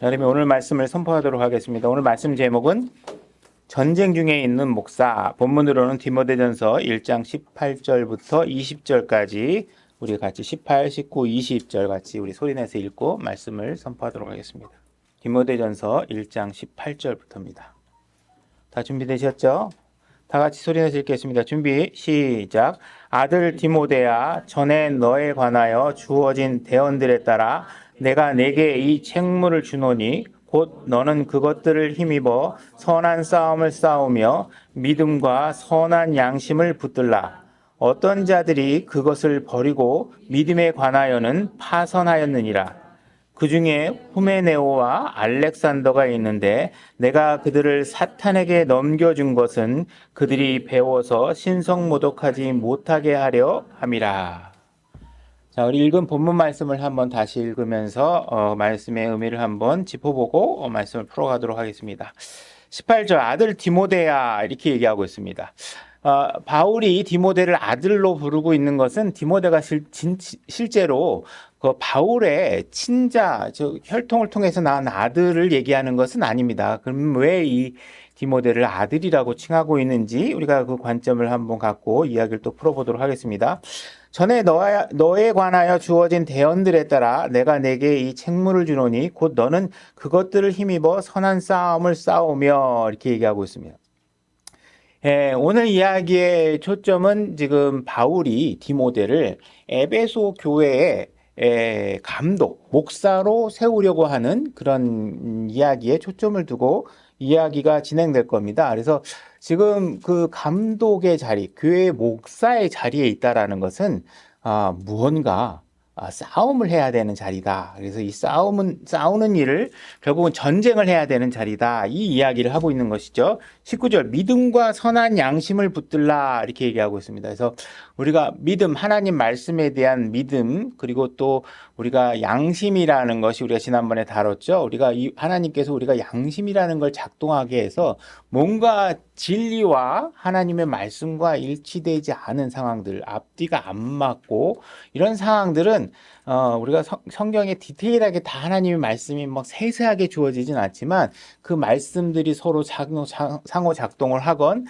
그러면 오늘 말씀을 선포하도록 하겠습니다. 오늘 말씀 제목은 전쟁 중에 있는 목사, 본문으로는 디모데전서 1장 18절부터 20절까지 우리 같이 18, 19, 20절 같이 우리 소리내서 읽고 말씀을 선포하도록 하겠습니다. 디모데전서 1장 18절부터입니다. 다 준비되셨죠? 다 같이 소리내서 읽겠습니다. 준비, 시작. 아들 디모데야, 전에 너에 관하여 주어진 대언들에 따라 내가 내게 이 책무를 주노니 곧 너는 그것들을 힘입어 선한 싸움을 싸우며 믿음과 선한 양심을 붙들라. 어떤 자들이 그것을 버리고 믿음에 관하여는 파선하였느니라. 그 중에 후메네오와 알렉산더가 있는데 내가 그들을 사탄에게 넘겨준 것은 그들이 배워서 신성모독하지 못하게 하려 함이라. 자, 우리 읽은 본문 말씀을 한번 다시 읽으면서 말씀의 의미를 한번 짚어보고 말씀을 풀어가도록 하겠습니다. 18절 아들 디모데야 이렇게 얘기하고 있습니다. 바울이 디모데를 아들로 부르고 있는 것은 디모데가 실제로 그 바울의 친자, 혈통을 통해서 낳은 아들을 얘기하는 것은 아닙니다. 그럼 왜 이 디모데를 아들이라고 칭하고 있는지 우리가 그 관점을 한번 갖고 이야기를 또 풀어보도록 하겠습니다. 전에 너에 관하여 주어진 대언들에 따라 내가 내게 이 책무를 주노니 곧 너는 그것들을 힘입어 선한 싸움을 싸우며 이렇게 얘기하고 있습니다. 오늘 이야기의 초점은 지금 바울이 디모데를 에베소 교회의 감독, 목사로 세우려고 하는 그런 이야기에 초점을 두고 이야기가 진행될 겁니다. 그래서 지금 그 감독의 자리, 교회 목사의 자리에 있다라는 것은 무언가 싸움을 해야 되는 자리다. 그래서 이 싸우는 일을 결국은 전쟁을 해야 되는 자리다. 이 이야기를 하고 있는 것이죠. 19절 믿음과 선한 양심을 붙들라 이렇게 얘기하고 있습니다. 그래서 우리가 믿음, 하나님 말씀에 대한 믿음, 그리고 또 우리가 양심이라는 것이 우리가 지난번에 다뤘죠. 우리가 하나님께서 우리가 양심이라는 걸 작동하게 해서 뭔가 진리와 하나님의 말씀과 일치되지 않은 상황들, 앞뒤가 안 맞고 이런 상황들은 우리가 성경에 디테일하게 다 하나님의 말씀이 막 세세하게 주어지진 않지만 그 말씀들이 서로 상호 작동을 하건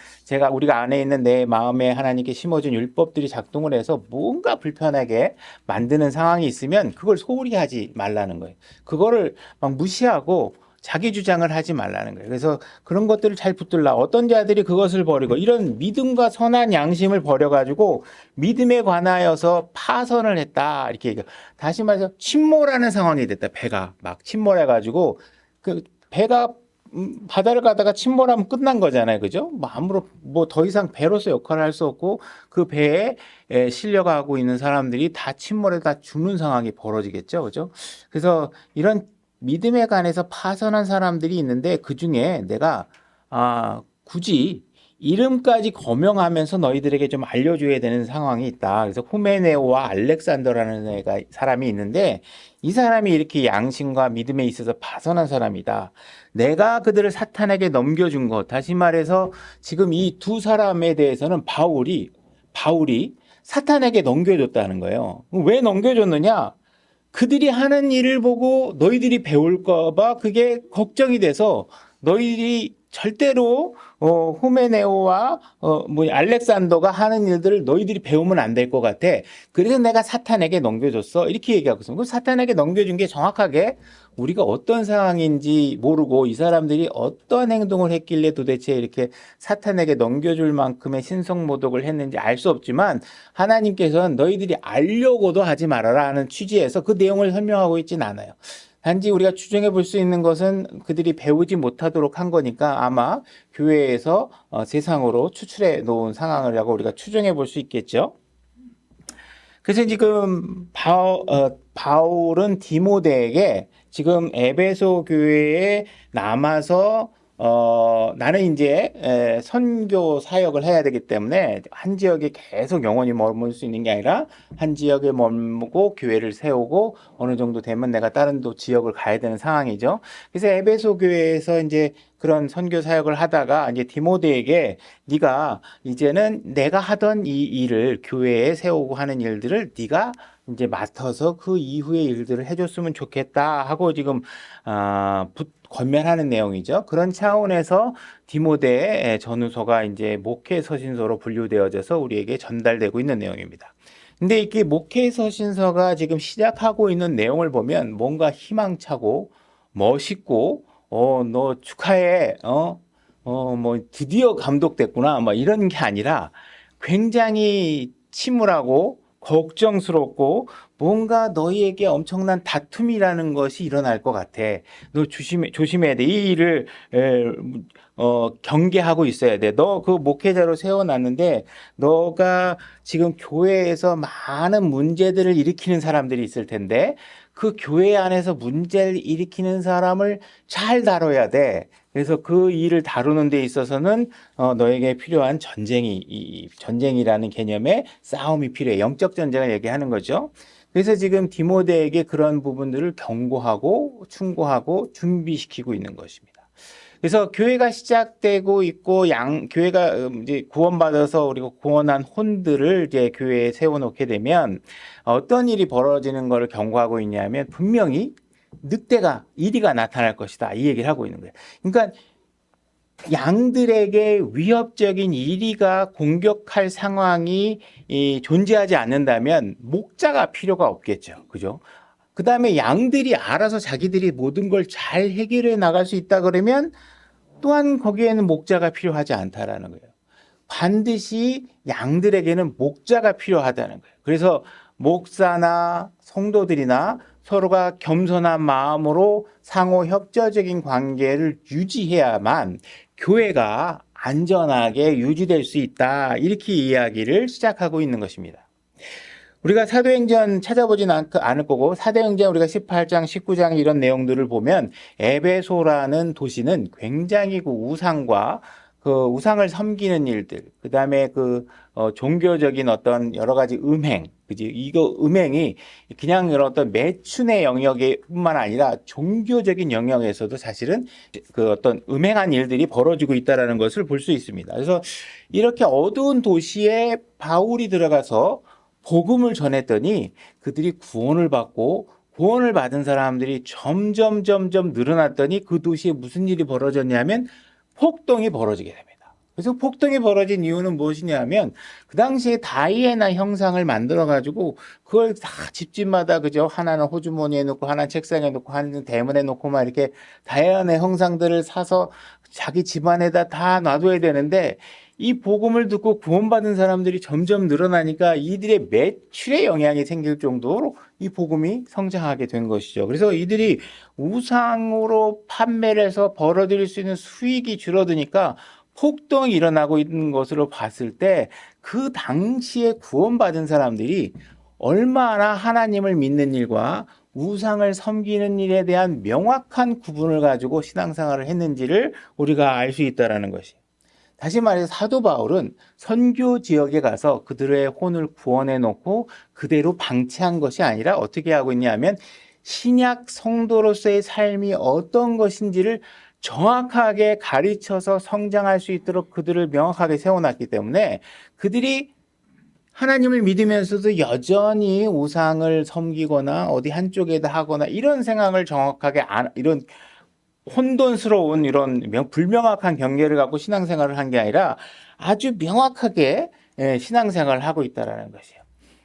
우리가 안에 있는 내 마음에 하나님께 심어준 율법들이 작동을 해서 뭔가 불편하게 만드는 상황이 있으면 그걸 소홀히 하지 말라는 거예요. 그거를 막 무시하고 자기 주장을 하지 말라는 거예요. 그래서 그런 것들을 잘 붙들라. 어떤 자들이 그것을 버리고 이런 믿음과 선한 양심을 버려가지고 믿음에 관하여서 파선을 했다. 이렇게 얘기해요. 다시 말해서 침몰하는 상황이 됐다. 배가 막 침몰해가지고 그 배가 바다를 가다가 침몰하면 끝난 거잖아요. 그죠? 아무런 더 이상 배로서 역할을 할 수 없고 그 배에 실려가고 있는 사람들이 다 침몰해 다 죽는 상황이 벌어지겠죠. 그죠? 그래서 이런 믿음에 관해서 파선한 사람들이 있는데 그 중에 내가 굳이 이름까지 거명하면서 너희들에게 좀 알려줘야 되는 상황이 있다. 그래서 후메네오와 알렉산더라는 사람이 있는데 이 사람이 이렇게 양심과 믿음에 있어서 파선한 사람이다. 내가 그들을 사탄에게 넘겨준 것. 다시 말해서 지금 이 두 사람에 대해서는 바울이 사탄에게 넘겨줬다는 거예요. 왜 넘겨줬느냐? 그들이 하는 일을 보고 너희들이 배울까봐 그게 걱정이 돼서 너희들이 절대로 후메네오와 알렉산더가 하는 일들을 너희들이 배우면 안 될 것 같아. 그래서 내가 사탄에게 넘겨줬어. 이렇게 얘기하고 있습니다. 사탄에게 넘겨준 게 정확하게 우리가 어떤 상황인지 모르고 이 사람들이 어떤 행동을 했길래 도대체 이렇게 사탄에게 넘겨줄 만큼의 신성모독을 했는지 알 수 없지만 하나님께서는 너희들이 알려고도 하지 말아라 하는 취지에서 그 내용을 설명하고 있진 않아요. 단지 우리가 추정해 볼 수 있는 것은 그들이 배우지 못하도록 한 거니까 아마 교회에서 세상으로 추출해 놓은 상황이라고 우리가 추정해 볼 수 있겠죠. 그래서 지금 바울은 디모데에게 지금 에베소 교회에 남아서 나는 이제 선교 사역을 해야 되기 때문에 한 지역에 계속 영원히 머물 수 있는 게 아니라 한 지역에 머물고 교회를 세우고 어느 정도 되면 내가 다른 또 지역을 가야 되는 상황이죠. 그래서 에베소 교회에서 이제 그런 선교 사역을 하다가 이제 디모데에게 네가 이제는 내가 하던 이 일을 교회에 세우고 하는 일들을 네가 이제 맡아서 그 이후의 일들을 해줬으면 좋겠다 하고 지금 권면하는 내용이죠. 그런 차원에서 디모데 전후서가 이제 목회 서신서로 분류되어져서 우리에게 전달되고 있는 내용입니다. 근데 이게 목회 서신서가 지금 시작하고 있는 내용을 보면 뭔가 희망차고 멋있고 너 축하해 뭐 드디어 감독됐구나 뭐 이런 게 아니라 굉장히 침울하고 걱정스럽고 뭔가 너희에게 엄청난 다툼이라는 것이 일어날 것 같아. 너 조심해야 돼. 이 일을 경계하고 있어야 돼. 너 그 목회자로 세워놨는데 너가 지금 교회에서 많은 문제들을 일으키는 사람들이 있을 텐데 그 교회 안에서 문제를 일으키는 사람을 잘 다뤄야 돼. 그래서 그 일을 다루는 데 있어서는 너에게 필요한 전쟁이라는 개념의 싸움이 필요해. 영적 전쟁을 얘기하는 거죠. 그래서 지금 디모데에게 그런 부분들을 경고하고 충고하고 준비시키고 있는 것입니다. 그래서 교회가 시작되고 있고 교회가 이제 구원받아서 우리가 구원한 혼들을 이제 교회에 세워놓게 되면 어떤 일이 벌어지는 것을 경고하고 있냐면 분명히 이리가 나타날 것이다. 이 얘기를 하고 있는 거예요. 그러니까 양들에게 위협적인 이리가 공격할 상황이 존재하지 않는다면 목자가 필요가 없겠죠. 그죠? 그 다음에 양들이 알아서 자기들이 모든 걸 잘 해결해 나갈 수 있다 그러면 또한 거기에는 목자가 필요하지 않다라는 거예요. 반드시 양들에게는 목자가 필요하다는 거예요. 그래서 목사나 성도들이나 서로가 겸손한 마음으로 상호 협조적인 관계를 유지해야만 교회가 안전하게 유지될 수 있다. 이렇게 이야기를 시작하고 있는 것입니다. 우리가 사도행전 찾아보진 않을 거고 사도행전 우리가 18장, 19장 이런 내용들을 보면 에베소라는 도시는 굉장히 그 우상과 그 우상을 섬기는 일들, 그 다음에 종교적인 어떤 여러 가지 그지? 이거 음행이 그냥 이런 어떤 매춘의 영역뿐만 아니라 종교적인 영역에서도 사실은 그 어떤 음행한 일들이 벌어지고 있다는 것을 볼 수 있습니다. 그래서 이렇게 어두운 도시에 바울이 들어가서 복음을 전했더니 그들이 구원을 받고 구원을 받은 사람들이 점점 늘어났더니 그 도시에 무슨 일이 벌어졌냐면 폭동이 벌어지게 됩니다. 그래서 폭동이 벌어진 이유는 무엇이냐면 그 당시에 다이애나 형상을 만들어 가지고 그걸 다 집집마다 그죠? 하나는 호주머니에 놓고 하나는 책상에 놓고 하나는 대문에 놓고 막 이렇게 다이애나 형상들을 사서 자기 집안에다 다 놔둬야 되는데 이 복음을 듣고 구원받은 사람들이 점점 늘어나니까 이들의 매출에 영향이 생길 정도로 이 복음이 성장하게 된 것이죠. 그래서 이들이 우상으로 판매를 해서 벌어들일 수 있는 수익이 줄어드니까 폭동이 일어나고 있는 것으로 봤을 때 그 당시에 구원받은 사람들이 얼마나 하나님을 믿는 일과 우상을 섬기는 일에 대한 명확한 구분을 가지고 신앙생활을 했는지를 우리가 알 수 있다는 것이에요. 다시 말해서 사도 바울은 선교 지역에 가서 그들의 혼을 구원해 놓고 그대로 방치한 것이 아니라 어떻게 하고 있냐면 신약 성도로서의 삶이 어떤 것인지를 정확하게 가르쳐서 성장할 수 있도록 그들을 명확하게 세워놨기 때문에 그들이 하나님을 믿으면서도 여전히 우상을 섬기거나 어디 한쪽에다 하거나 이런 생각을 정확하게 이런 혼돈스러운 이런 불명확한 경계를 갖고 신앙생활을 한 게 아니라 아주 명확하게 신앙생활을 하고 있다는 것이에요.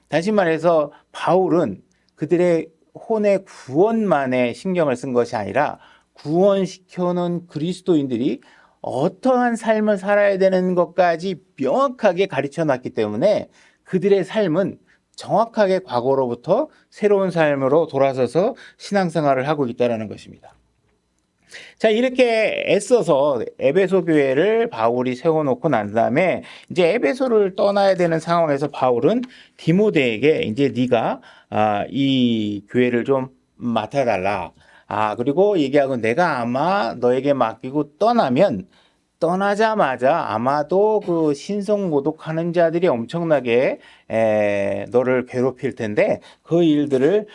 다시 말해서 바울은 그들의 혼의 구원만에 신경을 쓴 것이 아니라 구원시켜놓은 그리스도인들이 어떠한 삶을 살아야 되는 것까지 명확하게 가르쳐놨기 때문에 그들의 삶은 정확하게 과거로부터 새로운 삶으로 돌아서서 신앙생활을 하고 있다는 것입니다. 자, 이렇게 애써서 에베소 교회를 바울이 세워놓고 난 다음에 이제 에베소를 떠나야 되는 상황에서 바울은 디모데에게 이제 네가 이 교회를 좀 맡아달라. 그리고 얘기하고 내가 아마 너에게 맡기고 떠나자마자 아마도 그 신성 모독하는 자들이 엄청나게 너를 괴롭힐 텐데 그 일들을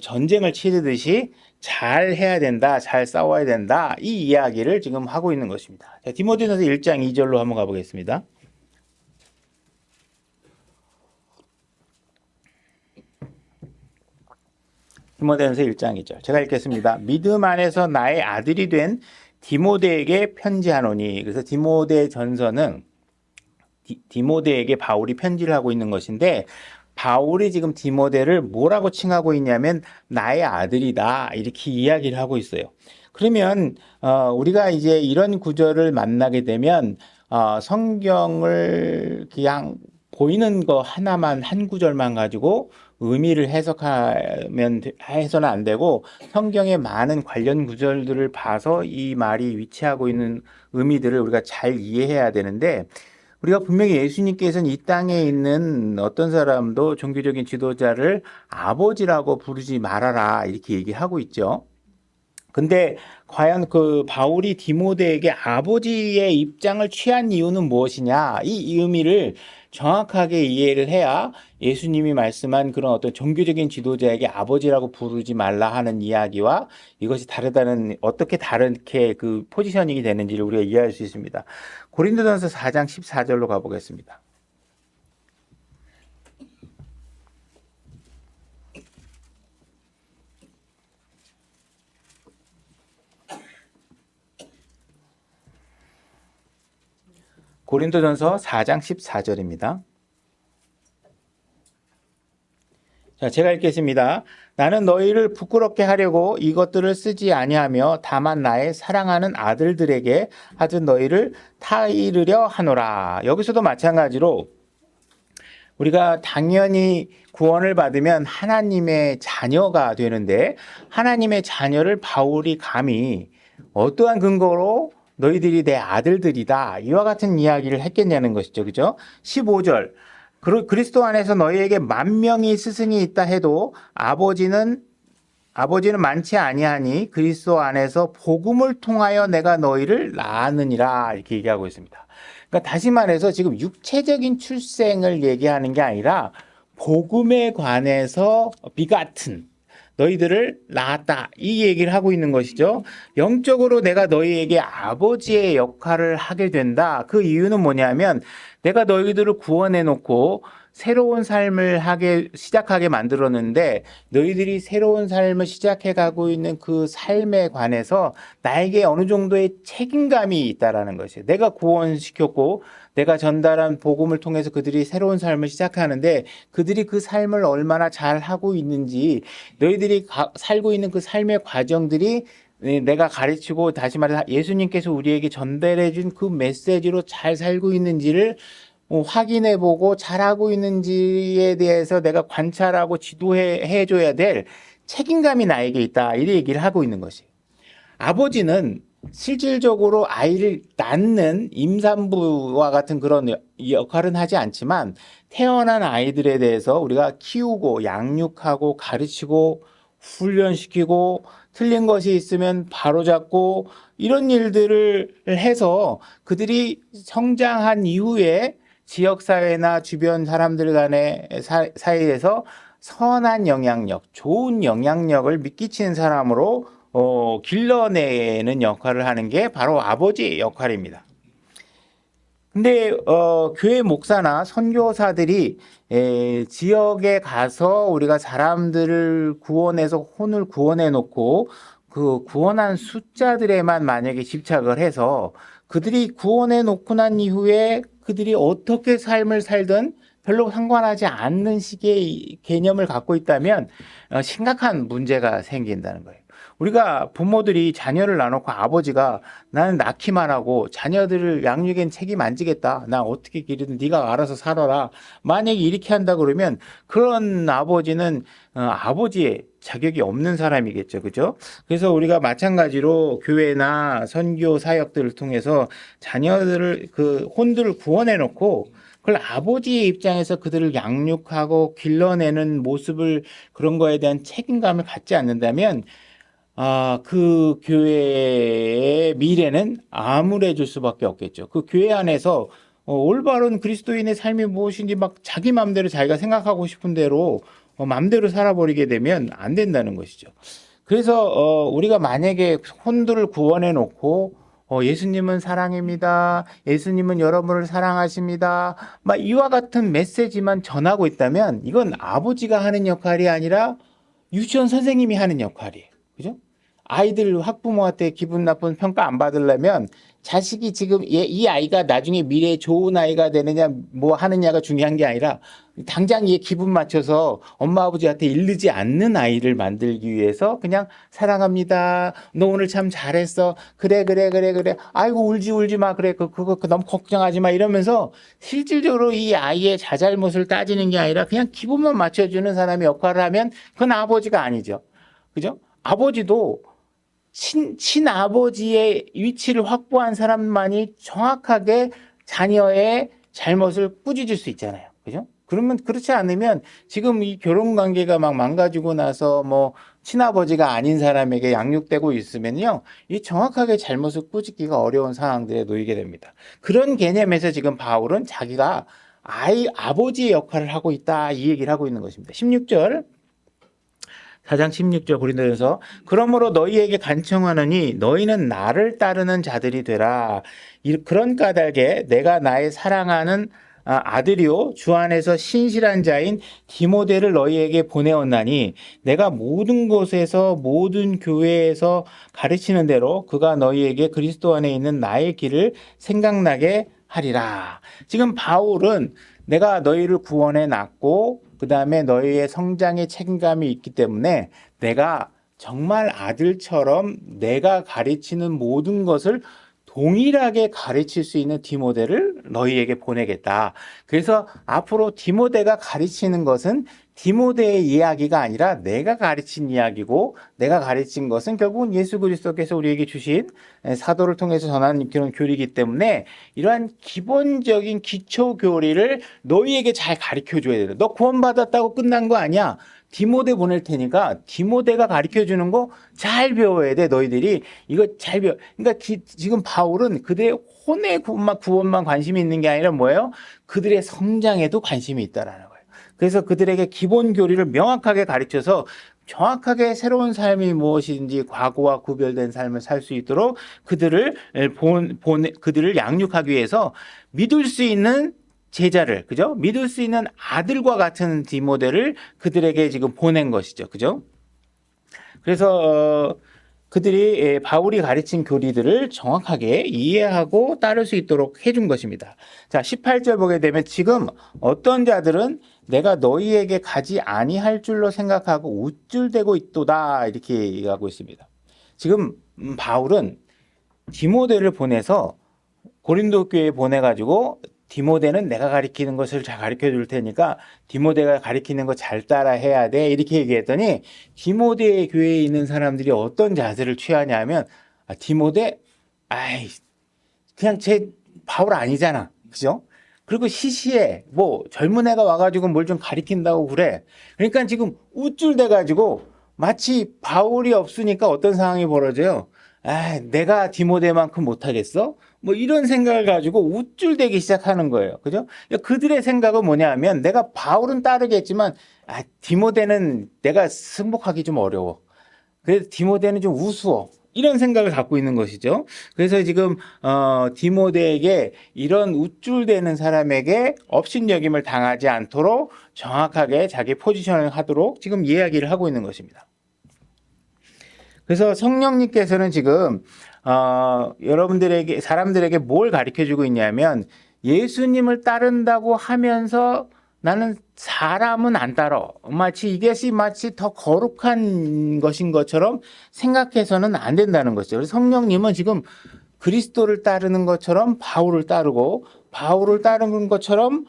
전쟁을 치르듯이 잘 해야 된다, 잘 싸워야 된다, 이 이야기를 지금 하고 있는 것입니다. 자, 디모데전서 1장 2절로 한번 가보겠습니다. 디모데전서 1장 2절. 제가 읽겠습니다. 믿음 안에서 나의 아들이 된 디모데에게 편지하노니. 그래서 디모데전서는 디모데에게 바울이 편지를 하고 있는 것인데, 바울이 지금 디모데를 뭐라고 칭하고 있냐면 나의 아들이다 이렇게 이야기를 하고 있어요. 그러면 우리가 이제 이런 구절을 만나게 되면 성경을 그냥 보이는 거 하나만 한 구절만 가지고 의미를 해서는 안 되고 성경의 많은 관련 구절들을 봐서 이 말이 위치하고 있는 의미들을 우리가 잘 이해해야 되는데, 우리가 분명히 예수님께서는 이 땅에 있는 어떤 사람도 종교적인 지도자를 아버지라고 부르지 말아라 이렇게 얘기하고 있죠. 근데 과연 그 바울이 디모데에게 아버지의 입장을 취한 이유는 무엇이냐? 이 의미를 정확하게 이해를 해야 예수님이 말씀한 그런 어떤 종교적인 지도자에게 아버지라고 부르지 말라 하는 이야기와 이것이 어떻게 다르게 그 포지셔닝이 되는지를 우리가 이해할 수 있습니다. 고린도전서 4장 14절로 가보겠습니다. 고린도전서 4장 14절입니다. 자, 제가 읽겠습니다. 나는 너희를 부끄럽게 하려고 이것들을 쓰지 아니하며 다만 나의 사랑하는 아들들에게 하듯 너희를 타이르려 하노라. 여기서도 마찬가지로 우리가 당연히 구원을 받으면 하나님의 자녀가 되는데, 하나님의 자녀를 바울이 감히 어떠한 근거로 너희들이 내 아들들이다 이와 같은 이야기를 했겠냐는 것이죠. 그죠? 15절. 그리스도 안에서 너희에게 10,000명이 스승이 있다 해도 아버지는 많지 아니하니 그리스도 안에서 복음을 통하여 내가 너희를 낳았느니라 이렇게 얘기하고 있습니다. 그러니까 다시 말해서 지금 육체적인 출생을 얘기하는 게 아니라 복음에 관해서 비같은 너희들을 낳았다 이 얘기를 하고 있는 것이죠. 영적으로 내가 너희에게 아버지의 역할을 하게 된다. 그 이유는 뭐냐면 내가 너희들을 구원해 놓고 새로운 삶을 시작하게 만들었는데, 너희들이 새로운 삶을 시작해 가고 있는 그 삶에 관해서 나에게 어느 정도의 책임감이 있다라는 것이에요. 내가 구원시켰고 내가 전달한 복음을 통해서 그들이 새로운 삶을 시작하는데, 그들이 그 삶을 얼마나 잘 하고 있는지, 너희들이 살고 있는 그 삶의 과정들이 내가 가르치고 다시 말해서 예수님께서 우리에게 전달해 준 그 메시지로 잘 살고 있는지를 확인해보고 잘하고 있는지에 대해서 내가 관찰하고 지도해줘야 될 책임감이 나에게 있다. 이 얘기를 하고 있는 것이에요. 아버지는 실질적으로 아이를 낳는 임산부와 같은 그런 역할은 하지 않지만, 태어난 아이들에 대해서 우리가 키우고 양육하고 가르치고 훈련시키고 틀린 것이 있으면 바로잡고 이런 일들을 해서 그들이 성장한 이후에 지역사회나 주변 사람들 간의 사이에서 선한 영향력, 좋은 영향력을 미끼치는 사람으로 길러내는 역할을 하는 게 바로 아버지의 역할입니다. 근데 교회 목사나 선교사들이 지역에 가서 우리가 사람들을 구원해서 혼을 구원해 놓고 그 구원한 숫자들에만 만약에 집착을 해서 그들이 구원해 놓고 난 이후에 그들이 어떻게 삶을 살든 별로 상관하지 않는 식의 개념을 갖고 있다면 심각한 문제가 생긴다는 거예요. 우리가 부모들이 자녀를 낳아놓고 아버지가 나는 낳기만 하고 자녀들을 양육엔 책임 안 지겠다. 나 어떻게 기르든 네가 알아서 살아라. 만약에 이렇게 한다 그러면 그런 아버지는 아버지의 자격이 없는 사람이겠죠. 그죠? 그래서 우리가 마찬가지로 교회나 선교 사역들을 통해서 자녀들을 혼들을 구원해 놓고 그걸 아버지의 입장에서 그들을 양육하고 길러내는 모습을, 그런 거에 대한 책임감을 갖지 않는다면 그 교회의 미래는 암울해질 수밖에 없겠죠. 그 교회 안에서 올바른 그리스도인의 삶이 무엇인지 막 자기 마음대로 자기가 생각하고 싶은 대로 마음대로 살아버리게 되면 안 된다는 것이죠. 그래서 우리가 만약에 혼들을 구원해 놓고 예수님은 사랑입니다. 예수님은 여러분을 사랑하십니다. 막 이와 같은 메시지만 전하고 있다면 이건 아버지가 하는 역할이 아니라 유치원 선생님이 하는 역할이에요. 그죠? 아이들 학부모한테 기분 나쁜 평가 안 받으려면 자식이 지금 이 아이가 나중에 미래에 좋은 아이가 되느냐 뭐 하느냐가 중요한 게 아니라 당장 얘 기분 맞춰서 엄마 아버지한테 일르지 않는 아이를 만들기 위해서 그냥 사랑합니다. 너 오늘 참 잘했어. 그래. 아이고 울지 마. 그래. 그거 너무 걱정하지 마. 이러면서 실질적으로 이 아이의 자잘못을 따지는 게 아니라 그냥 기분만 맞춰주는 사람의 역할을 하면 그건 아버지가 아니죠. 그죠? 아버지도 친아버지의 위치를 확보한 사람만이 정확하게 자녀의 잘못을 꾸짖을 수 있잖아요. 그죠? 그러면 그렇지 않으면 지금 이 결혼 관계가 막 망가지고 나서 뭐 친아버지가 아닌 사람에게 양육되고 있으면요. 이 정확하게 잘못을 꾸짖기가 어려운 상황들에 놓이게 됩니다. 그런 개념에서 지금 바울은 자기가 아버지의 역할을 하고 있다 이 얘기를 하고 있는 것입니다. 16절 4장 16절 고린도전서 그러므로 너희에게 간청하노니 너희는 나를 따르는 자들이 되라. 그런 까닭에 내가 나의 사랑하는 아들이요 주 안에서 신실한 자인 디모데를 너희에게 보내었나니 내가 모든 곳에서 모든 교회에서 가르치는 대로 그가 너희에게 그리스도 안에 있는 나의 길을 생각나게 하리라. 지금 바울은 내가 너희를 구원해 놨고 그 다음에 너희의 성장에 책임감이 있기 때문에 내가 정말 아들처럼 내가 가르치는 모든 것을 동일하게 가르칠 수 있는 디모데를 너희에게 보내겠다. 그래서 앞으로 디모데가 가르치는 것은 디모데의 이야기가 아니라 내가 가르친 이야기고 내가 가르친 것은 결국은 예수 그리스도께서 우리에게 주신 사도를 통해서 전하는 그런 교리이기 때문에 이러한 기본적인 기초 교리를 너희에게 잘 가르쳐 줘야 돼. 너 구원받았다고 끝난 거 아니야. 디모데 보낼 테니까 디모데가 가르쳐 주는 거 잘 배워야 돼. 너희들이 이거 잘 배워. 그러니까 지금 바울은 그들의 혼의 구원만 관심이 있는 게 아니라 뭐예요? 그들의 성장에도 관심이 있다라는 거예요. 그래서 그들에게 기본 교리를 명확하게 가르쳐서 정확하게 새로운 삶이 무엇인지 과거와 구별된 삶을 살 수 있도록 그들을 양육하기 위해서 믿을 수 있는 제자를, 그죠? 믿을 수 있는 아들과 같은 디모데를 그들에게 지금 보낸 것이죠. 그죠? 그래서 그들이 바울이 가르친 교리들을 정확하게 이해하고 따를 수 있도록 해준 것입니다. 자, 18절 보게 되면 지금 어떤 자들은 내가 너희에게 가지 아니할 줄로 생각하고 우쭐대고 있도다 이렇게 얘기하고 있습니다. 지금 바울은 디모데를 보내서 고린도 교회에 보내가지고 디모데는 내가 가르치는 것을 잘 가르쳐 줄 테니까 디모데가 가르치는 거 잘 따라 해야 돼 이렇게 얘기했더니 디모데 교회에 있는 사람들이 어떤 자세를 취하냐면 디모데 그냥 제 바울 아니잖아. 그죠? 그리고 시시해 뭐 젊은 애가 와가지고 뭘 좀 가르친다고 그래. 그러니까 지금 우쭐대가지고 마치 바울이 없으니까 어떤 상황이 벌어져요. 내가 디모데만큼 못하겠어? 뭐 이런 생각을 가지고 우쭐대기 시작하는 거예요. 그죠? 그들의 생각은 뭐냐 하면 내가 바울은 따르겠지만 디모데는 내가 승복하기 좀 어려워. 그래서 디모데는 좀 우스워. 이런 생각을 갖고 있는 것이죠. 그래서 지금 디모데에게 이런 우쭐대는 사람에게 업신여김을 당하지 않도록 정확하게 자기 포지션을 하도록 지금 이야기를 하고 있는 것입니다. 그래서 성령님께서는 지금 사람들에게 뭘 가르쳐주고 있냐면 예수님을 따른다고 하면서 나는 사람은 안 따라. 이것이 마치 더 거룩한 것인 것처럼 생각해서는 안 된다는 것이죠. 그래서 성령님은 지금 그리스도를 따르는 것처럼 바울을 따르고 바울을 따르는 것처럼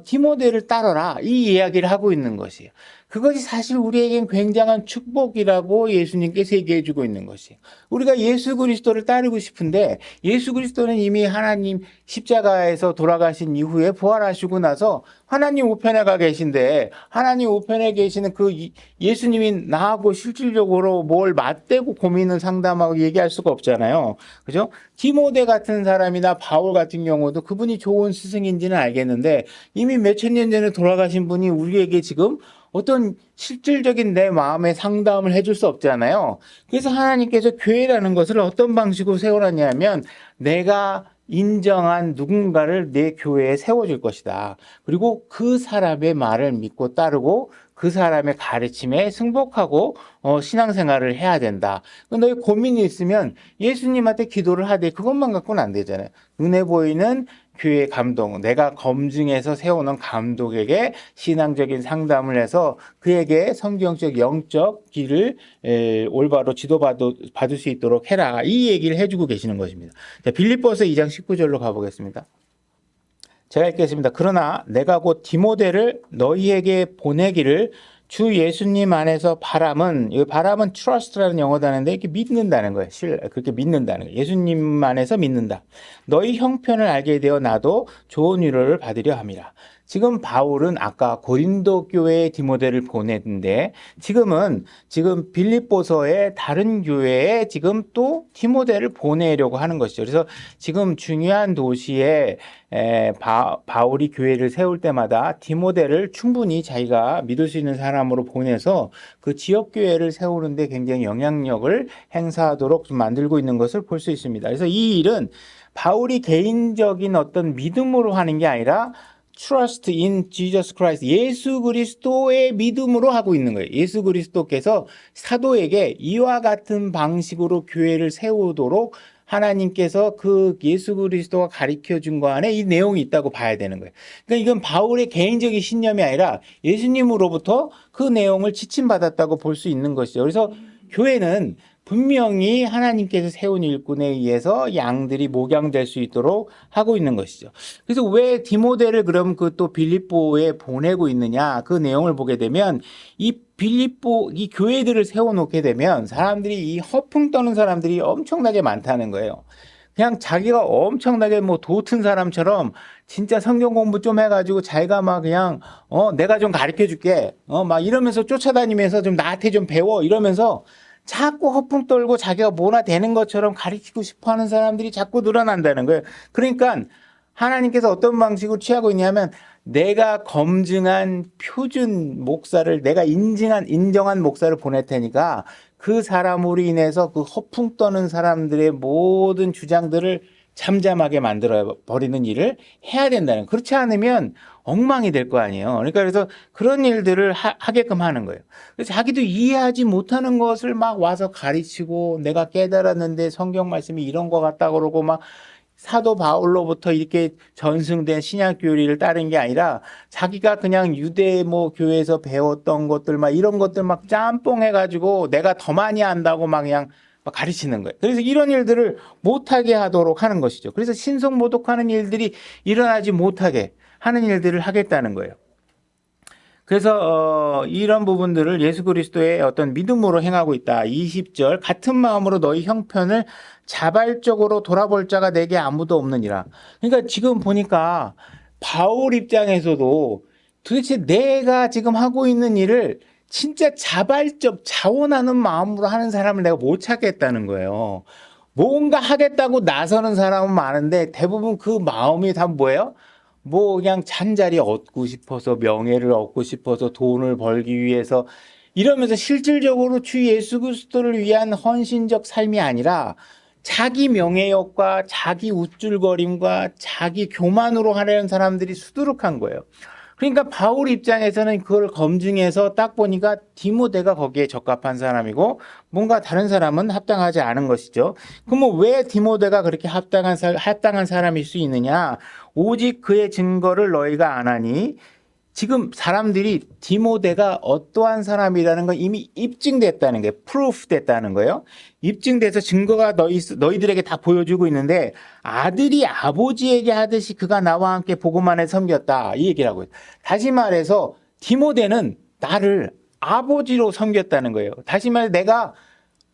디모데를 따르라 이 이야기를 하고 있는 것이에요. 그것이 사실 우리에겐 굉장한 축복이라고 예수님께서 얘기해 주고 있는 것이에요. 우리가 예수 그리스도를 따르고 싶은데 예수 그리스도는 이미 하나님 십자가에서 돌아가신 이후에 부활하시고 나서 하나님 우편에 가 계신데 하나님 우편에 계시는 그 예수님이 나하고 실질적으로 뭘 맞대고 고민을 상담하고 얘기할 수가 없잖아요. 그죠? 디모데 같은 사람이나 바울 같은 경우도 그분이 좋은 스승인지는 알겠는데 이미 몇천 년 전에 돌아가신 분이 우리에게 지금 어떤 실질적인 내 마음의 상담을 해줄 수 없잖아요. 그래서 하나님께서 교회라는 것을 어떤 방식으로 세워놨냐면 내가 인정한 누군가를 내 교회에 세워줄 것이다. 그리고 그 사람의 말을 믿고 따르고 그 사람의 가르침에 승복하고 신앙생활을 해야 된다. 너희 고민이 있으면 예수님한테 기도를 하되 그것만 갖고는 안 되잖아요. 눈에 보이는 교회 감독, 내가 검증해서 세우는 감독에게 신앙적인 상담을 해서 그에게 성경적 영적 길을 올바로 지도받을 수 있도록 해라. 이 얘기를 해주고 계시는 것입니다. 자, 빌립보서 2장 19절로 가보겠습니다. 제가 읽겠습니다. 그러나 내가 곧 디모데를 너희에게 보내기를 주 예수님 안에서 바람은, 이 바람은 trust라는 영어 단어인데 이렇게 믿는다는 거예요. 그렇게 믿는다는 거예요. 예수님 안에서 믿는다. 너희 형편을 알게 되어 나도 좋은 위로를 받으려 함이라. 지금 바울은 아까 고린도 교회에 디모데를 보냈는데 지금 빌립보서의 다른 교회에 지금 또 디모데를 보내려고 하는 것이죠. 그래서 지금 중요한 도시에 바울이 교회를 세울 때마다 디모데를 충분히 자기가 믿을 수 있는 사람으로 보내서 그 지역 교회를 세우는데 굉장히 영향력을 행사하도록 좀 만들고 있는 것을 볼 수 있습니다. 그래서 이 일은 바울이 개인적인 어떤 믿음으로 하는 게 아니라 trust in Jesus Christ, 예수 그리스도의 믿음으로 하고 있는 거예요. 예수 그리스도께서 사도에게 이와 같은 방식으로 교회를 세우도록 하나님께서 그 예수 그리스도가 가르쳐 준 거 안에 이 내용이 있다고 봐야 되는 거예요. 그러니까 이건 바울의 개인적인 신념이 아니라 예수님으로부터 그 내용을 지침받았다고 볼 수 있는 것이죠. 그래서 교회는 분명히 하나님께서 세운 일꾼에 의해서 양들이 목양될 수 있도록 하고 있는 것이죠. 그래서 왜 디모데를 그럼 그 또 빌립보에 보내고 있느냐, 그 내용을 보게 되면 이 빌립보 이 교회들을 세워놓게 되면 사람들이 이 허풍 떠는 사람들이 엄청나게 많다는 거예요. 그냥 자기가 엄청나게 뭐 도튼 사람처럼 진짜 성경 공부 좀 해가지고 자기가 막 그냥 내가 좀 가르쳐 줄게 막 이러면서 쫓아다니면서 좀 나한테 좀 배워 이러면서 자꾸 허풍 떨고 자기가 뭐나 되는 것처럼 가르치고 싶어하는 사람들이 자꾸 늘어난다는 거예요. 그러니까 하나님께서 어떤 방식으로 취하고 있냐면 내가 검증한 표준 목사를 내가 인정한 목사를 보낼 테니까 그 사람으로 인해서 그 허풍 떠는 사람들의 모든 주장들을 잠잠하게 만들어 버리는 일을 해야 된다는 거예요. 그렇지 않으면 엉망이 될 거 아니에요. 그래서 그런 일들을 하게끔 하는 거예요. 그래서 자기도 이해하지 못하는 것을 막 와서 가르치고 내가 깨달았는데 성경 말씀이 이런 것 같다 그러고 막 사도 바울로부터 이렇게 전승된 신약 교리를 따른 게 아니라 자기가 그냥 유대 뭐 교회에서 배웠던 것들 막 이런 것들 막 짬뽕해 가지고 내가 더 많이 안다고 막 그냥 가르치는 거예요. 그래서 이런 일들을 못하게 하도록 하는 것이죠. 그래서 신성모독하는 일들이 일어나지 못하게 하는 일들을 하겠다는 거예요. 그래서 이런 부분들을 예수 그리스도의 어떤 믿음으로 행하고 있다. 20절 같은 마음으로 너희 형편을 자발적으로 돌아볼 자가 내게 아무도 없느니라. 그러니까 지금 보니까 바울 입장에서도 도대체 내가 지금 하고 있는 일을 진짜 자발적 자원하는 마음으로 하는 사람을 내가 못 찾겠다는 거예요. 뭔가 하겠다고 나서는 사람은 많은데 대부분 그 마음이 다 뭐예요? 뭐 그냥 잔자리 얻고 싶어서 명예를 얻고 싶어서 돈을 벌기 위해서 이러면서 실질적으로 주 예수 그리스도를 위한 헌신적 삶이 아니라 자기 명예욕과 자기 우쭐거림과 자기 교만으로 하려는 사람들이 수두룩한 거예요. 그러니까 바울 입장에서는 그걸 검증해서 딱 보니까 디모데가 거기에 적합한 사람이고 뭔가 다른 사람은 합당하지 않은 것이죠. 그럼 왜 디모데가 그렇게 합당한 사람일 수 있느냐? 오직 그의 증거를 너희가 안 하니 지금 사람들이 디모데가 어떠한 사람이라는 건 이미 입증됐다는 게 프루프 됐다는 거예요. 입증돼서 증거가 너희들에게 다 보여주고 있는데 아들이 아버지에게 하듯이 그가 나와 함께 복음 안에 섬겼다. 이 얘기를 하고 있어요. 다시 말해서 디모데는 나를 아버지로 섬겼다는 거예요. 다시 말해 내가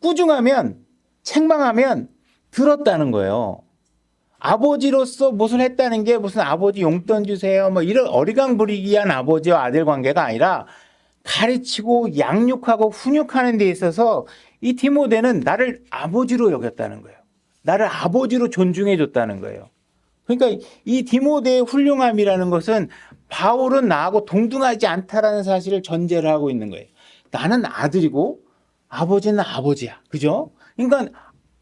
꾸중하면 책망하면 들었다는 거예요. 아버지로서 무슨 했다는 게 무슨 아버지 용돈 주세요 뭐 이런 어리광부리기한 아버지와 아들 관계가 아니라 가르치고 양육하고 훈육하는 데 있어서 이 디모데는 나를 아버지로 여겼다는 거예요. 나를 아버지로 존중해 줬다는 거예요. 그러니까 이 디모데의 훌륭함이라는 것은 바울은 나하고 동등하지 않다라는 사실을 전제를 하고 있는 거예요. 나는 아들이고 아버지는 아버지야. 그죠? 그러니까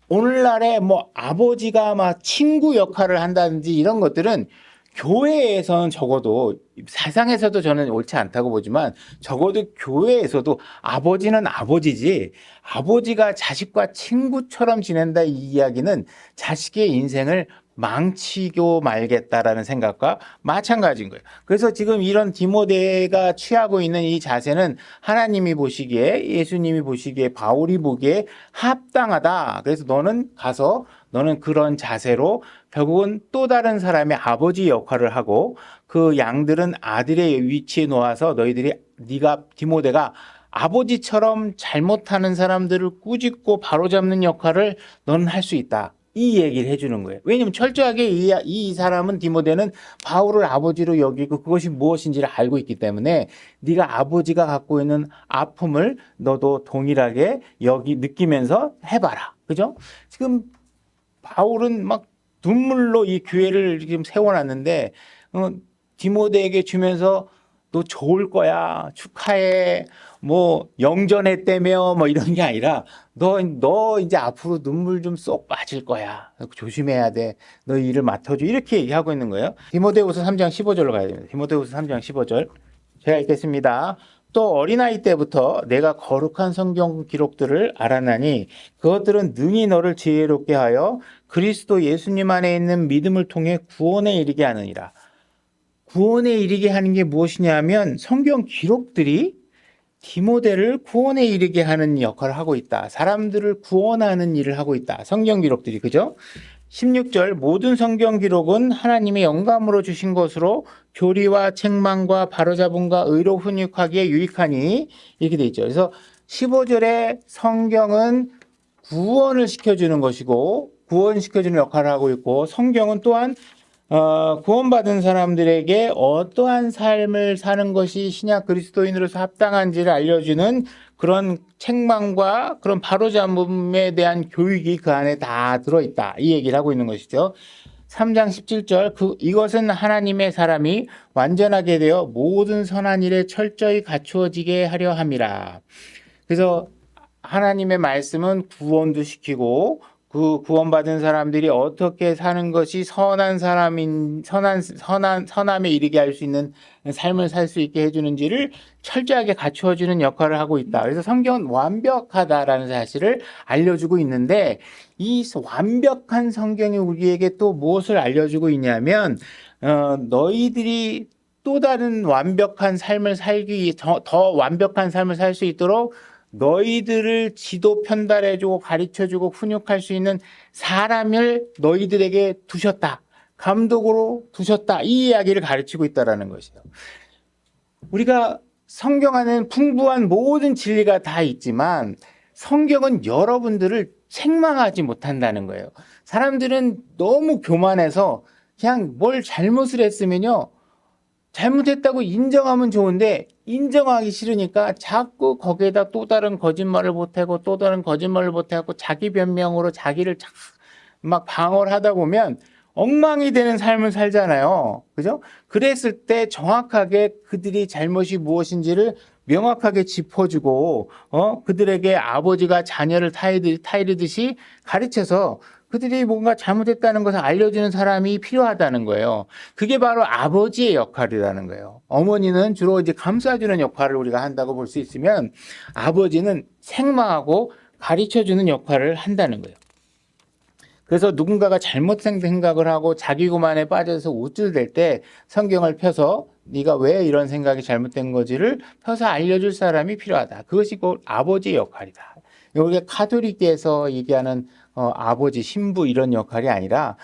오늘날에 뭐 아버지가 막 친구 역할을 한다든지 이런 것들은 교회에서는 적어도 세상에서도 저는 옳지 않다고 보지만 적어도 교회에서도 아버지는 아버지지 아버지가 자식과 친구처럼 지낸다 이 이야기는 자식의 인생을 망치고 말겠다라는 생각과 마찬가지인 거예요. 그래서 지금 이런 디모데가 취하고 있는 이 자세는 하나님이 보시기에 예수님이 보시기에 바울이 보기에 합당하다. 그래서 너는 가서 너는 그런 자세로 결국은 또 다른 사람의 아버지 역할을 하고 그 양들은 아들의 위치에 놓아서 네가 디모데가 아버지처럼 잘못하는 사람들을 꾸짖고 바로잡는 역할을 너는 할 수 있다. 이 얘기를 해주는 거예요. 왜냐하면 철저하게 이 사람은 디모데는 바울을 아버지로 여기고 그것이 무엇인지를 알고 있기 때문에 네가 아버지가 갖고 있는 아픔을 너도 동일하게 느끼면서 해봐라. 그죠? 지금 바울은 막 눈물로 이 교회를 지금 세워놨는데 디모데에게 주면서 너 좋을 거야 축하해 뭐 영전했다며 뭐 이런 게 아니라 너 이제 앞으로 눈물 좀 쏙 빠질 거야 조심해야 돼 너 일을 맡아줘 이렇게 얘기하고 있는 거예요. 디모데후서 3장 15절로 가야 됩니다. 디모데후서 3장 15절 제가 읽겠습니다. 또 어린아이 때부터 내가 거룩한 성경 기록들을 알아나니 그것들은 능히 너를 지혜롭게 하여 그리스도 예수님 안에 있는 믿음을 통해 구원에 이르게 하느니라. 구원에 이르게 하는 게 무엇이냐면 성경 기록들이 디모데를 구원에 이르게 하는 역할을 하고 있다. 사람들을 구원하는 일을 하고 있다. 성경 기록들이 그죠? 16절 모든 성경 기록은 하나님의 영감으로 주신 것으로 교리와 책망과 바로잡음과 의로 훈육하기에 유익하니 이렇게 돼 있죠. 그래서 15절에 성경은 구원을 시켜주는 것이고 구원시켜주는 역할을 하고 있고 성경은 또한 구원받은 사람들에게 어떠한 삶을 사는 것이 신약 그리스도인으로서 합당한지를 알려주는 그런 책망과 그런 바로잡음에 대한 교육이 그 안에 다 들어있다. 이 얘기를 하고 있는 것이죠. 3장 17절 이것은 하나님의 사람이 완전하게 되어 모든 선한 일에 철저히 갖추어지게 하려 함이라. 그래서 하나님의 말씀은 구원도 시키고 그 구원받은 사람들이 어떻게 사는 것이 선함에 이르게 할 수 있는 삶을 살 수 있게 해주는지를 철저하게 갖추어주는 역할을 하고 있다. 그래서 성경은 완벽하다라는 사실을 알려주고 있는데 이 완벽한 성경이 우리에게 또 무엇을 알려주고 있냐면 너희들이 또 다른 완벽한 삶을 더 완벽한 삶을 살 수 있도록 너희들을 지도 편달해주고 가르쳐주고 훈육할 수 있는 사람을 너희들에게 두셨다. 감독으로 두셨다. 이 이야기를 가르치고 있다는 것이에요. 우리가 성경 안에는 풍부한 모든 진리가 다 있지만 성경은 여러분들을 책망하지 못한다는 거예요. 사람들은 너무 교만해서 그냥 뭘 잘못을 했으면요. 잘못했다고 인정하면 좋은데 인정하기 싫으니까 자꾸 거기에다 또 다른 거짓말을 보태고 또 다른 거짓말을 보태고 자기 변명으로 자기를 막 방어를 하다 보면 엉망이 되는 삶을 살잖아요. 그죠? 그랬을 때 정확하게 그들이 잘못이 무엇인지를 명확하게 짚어주고 그들에게 아버지가 자녀를 타이르듯이 가르쳐서 그들이 뭔가 잘못했다는 것을 알려주는 사람이 필요하다는 거예요. 그게 바로 아버지의 역할이라는 거예요. 어머니는 주로 이제 감싸주는 역할을 우리가 한다고 볼 수 있으면 아버지는 책망하고 가르쳐주는 역할을 한다는 거예요. 그래서 누군가가 잘못된 생각을 하고 자기 고만에 빠져서 우쭐댈 때 성경을 펴서 네가 왜 이런 생각이 잘못된 거지를 펴서 알려줄 사람이 필요하다. 그것이 곧 아버지의 역할이다. 우리가 카톨릭계에서 얘기하는 아버지, 신부 이런 역할이 아니라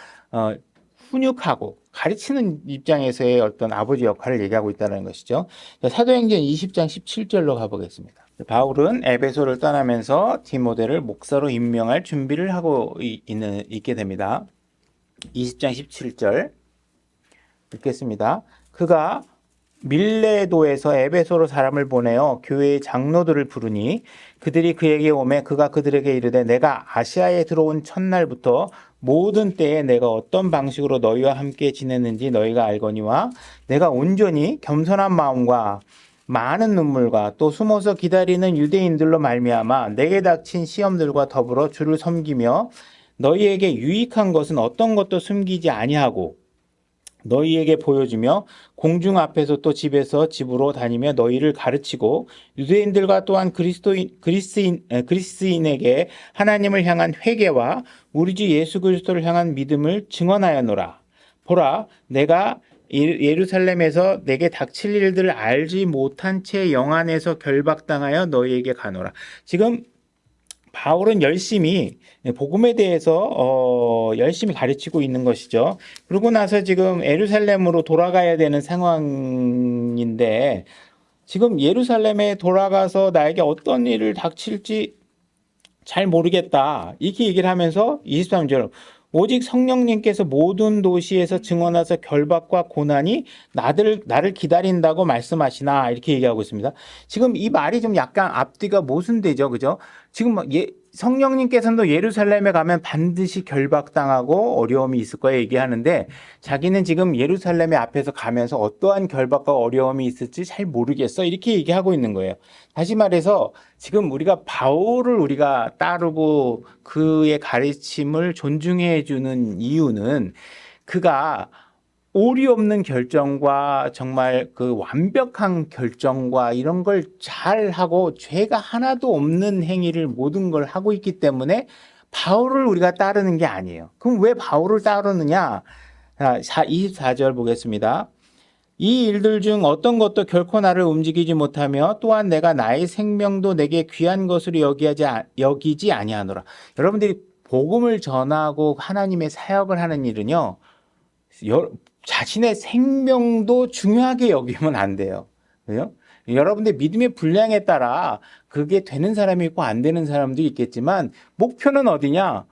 훈육하고 가르치는 입장에서의 어떤 아버지 역할을 얘기하고 있다는 것이죠. 사도행전 20장 17절로 가보겠습니다. 바울은 에베소를 떠나면서 디모데를 목사로 임명할 준비를 하고 있게 됩니다. 20장 17절 읽겠습니다. 그가 밀레도에서 에베소로 사람을 보내어 교회의 장로들을 부르니 그들이 그에게 오매 그가 그들에게 이르되 내가 아시아에 들어온 첫날부터 모든 때에 내가 어떤 방식으로 너희와 함께 지냈는지 너희가 알거니와 내가 온전히 겸손한 마음과 많은 눈물과 또 숨어서 기다리는 유대인들로 말미암아 내게 닥친 시험들과 더불어 주를 섬기며 너희에게 유익한 것은 어떤 것도 숨기지 아니하고 너희에게 보여주며 공중 앞에서 또 집에서 집으로 다니며 너희를 가르치고 유대인들과 또한 그리스인에게 하나님을 향한 회개와 우리 주 예수 그리스도를 향한 믿음을 증언하였노라. 보라, 내가 예루살렘에서 내게 닥칠 일들을 알지 못한 채 영안에서 결박당하여 너희에게 가노라. 지금 바울은 열심히 복음에 대해서 열심히 가르치고 있는 것이죠. 그러고 나서 지금 예루살렘으로 돌아가야 되는 상황인데 지금 예루살렘에 돌아가서 나에게 어떤 일을 닥칠지 잘 모르겠다. 이렇게 얘기를 하면서 23절 오직 성령님께서 모든 도시에서 증언하사 결박과 고난이 나를 기다린다고 말씀하시나 이렇게 얘기하고 있습니다. 지금 이 말이 좀 약간 앞뒤가 모순되죠. 그죠? 지금 성령님께서도 예루살렘에 가면 반드시 결박당하고 어려움이 있을 거야 얘기하는데 자기는 지금 예루살렘에 앞에서 가면서 어떠한 결박과 어려움이 있을지 잘 모르겠어 이렇게 얘기하고 있는 거예요. 다시 말해서 지금 우리가 바울을 우리가 따르고 그의 가르침을 존중해 주는 이유는 그가 오리 없는 결정과 정말 그 완벽한 결정과 이런 걸 잘하고 죄가 하나도 없는 행위를 모든 걸 하고 있기 때문에 바울을 우리가 따르는 게 아니에요. 그럼 왜 바울을 따르느냐? 24절 보겠습니다. 이 일들 중 어떤 것도 결코 나를 움직이지 못하며 또한 내가 나의 생명도 내게 귀한 것으로 여기지 아니하노라. 여러분들이 복음을 전하고 하나님의 사역을 하는 일은요. 자신의 생명도 중요하게 여기면 안 돼요. 그죠? 여러분들 믿음의 분량에 따라 그게 되는 사람이 있고 안 되는 사람도 있겠지만 목표는 어디냐?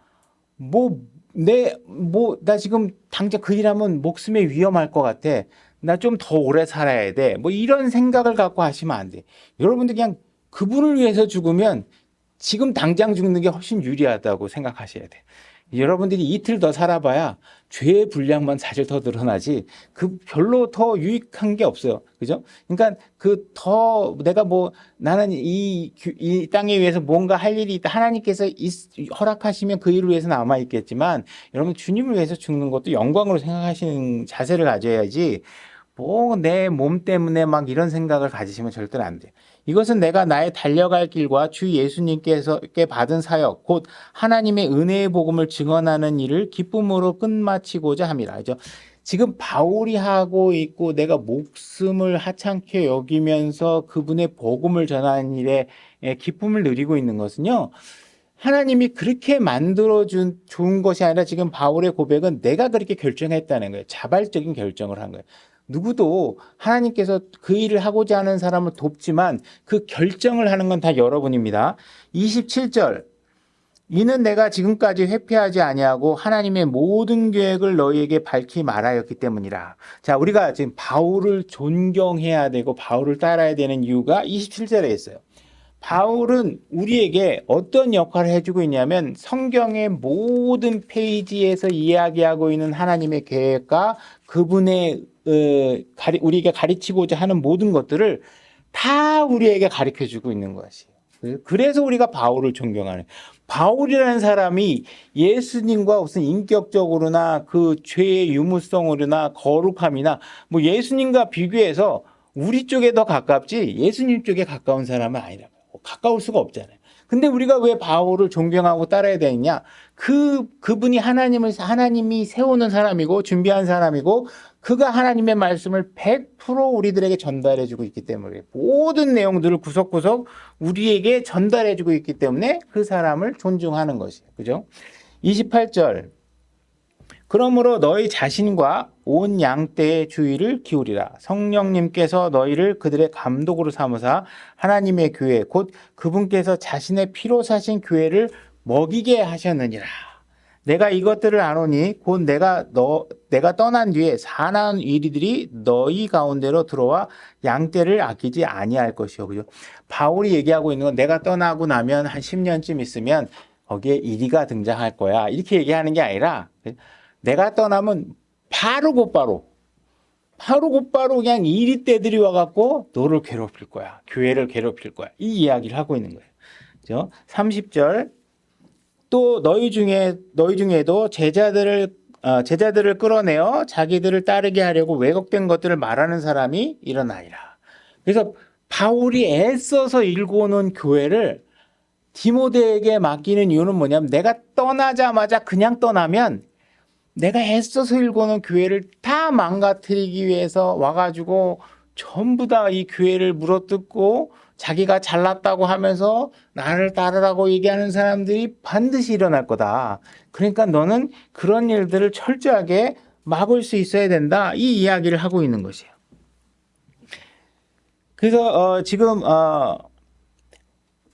나 지금 당장 그 일하면 목숨에 위험할 것 같아. 나 좀 더 오래 살아야 돼. 이런 생각을 갖고 하시면 안 돼. 여러분들 그냥 그분을 위해서 죽으면 지금 당장 죽는 게 훨씬 유리하다고 생각하셔야 돼. 여러분들이 이틀 더 살아봐야 죄의 분량만 사실 더 늘어나지 별로 더 유익한 게 없어요. 그죠? 그러니까 내가 나는 이 땅에 위해서 뭔가 할 일이 있다. 하나님께서 허락하시면 그 일을 위해서 남아 있겠지만 여러분 주님을 위해서 죽는 것도 영광으로 생각하시는 자세를 가져야지 내 몸 때문에 막 이런 생각을 가지시면 절대로 안 돼요. 이것은 내가 나의 달려갈 길과 주 예수님께서께 받은 사역, 곧 하나님의 은혜의 복음을 증언하는 일을 기쁨으로 끝마치고자 함이라. 지금 바울이 하고 있고 내가 목숨을 하찮게 여기면서 그분의 복음을 전하는 일에 기쁨을 누리고 있는 것은요. 하나님이 그렇게 만들어준 좋은 것이 아니라 지금 바울의 고백은 내가 그렇게 결정했다는 거예요. 자발적인 결정을 한 거예요. 누구도 하나님께서 그 일을 하고자 하는 사람을 돕지만 그 결정을 하는 건 다 여러분입니다. 27절 이는 내가 지금까지 회피하지 아니하고 하나님의 모든 계획을 너희에게 밝히 말하였기 때문이라. 자, 우리가 지금 바울을 존경해야 되고 바울을 따라야 되는 이유가 27절에 있어요. 바울은 우리에게 어떤 역할을 해주고 있냐면 성경의 모든 페이지에서 이야기하고 있는 하나님의 계획과 그분의 우리에게 가르치고자 하는 모든 것들을 다 우리에게 가르쳐주고 있는 것이에요. 그래서 우리가 바울을 존경하는 바울이라는 사람이 예수님과 무슨 인격적으로나 그 죄의 유무성으로나 거룩함이나 예수님과 비교해서 우리 쪽에 더 가깝지 예수님 쪽에 가까운 사람은 아니라 가까울 수가 없잖아요. 근데 우리가 왜 바울을 존경하고 따라야 되느냐? 그분이 하나님이 세우는 사람이고 준비한 사람이고 그가 하나님의 말씀을 100% 우리들에게 전달해주고 있기 때문에 모든 내용들을 구석구석 우리에게 전달해주고 있기 때문에 그 사람을 존중하는 것이에요. 그죠? 28절 그러므로 너희 자신과 온 양떼의 주의를 기울이라. 성령님께서 너희를 그들의 감독으로 삼으사 하나님의 교회 곧 그분께서 자신의 피로 사신 교회를 먹이게 하셨느니라. 내가 이것들을 아노니 곧 내가 떠난 뒤에 사나운 이리들이 너희 가운데로 들어와 양떼를 아끼지 아니할 것이요. 그죠? 바울이 얘기하고 있는 건 내가 떠나고 나면 한 10년쯤 있으면 거기에 이리가 등장할 거야. 이렇게 얘기하는 게 아니라 내가 떠나면 바로 곧바로 그냥 이리 떼들이 와갖고 너를 괴롭힐 거야. 교회를 괴롭힐 거야. 이 이야기를 하고 있는 거예요. 그죠? 30절 또 너희 중에도 제자들을 제자들을 끌어내어 자기들을 따르게 하려고 왜곡된 것들을 말하는 사람이 일어나리라. 그래서 바울이 애써서 일궈놓은 교회를 디모데에게 맡기는 이유는 뭐냐면 내가 떠나자마자 그냥 떠나면 내가 애써서 일궈놓은 교회를 다 망가뜨리기 위해서 와가지고 전부 다 이 교회를 물어뜯고 자기가 잘났다고 하면서 나를 따르라고 얘기하는 사람들이 반드시 일어날 거다. 그러니까 너는 그런 일들을 철저하게 막을 수 있어야 된다. 이 이야기를 하고 있는 것이에요. 그래서 지금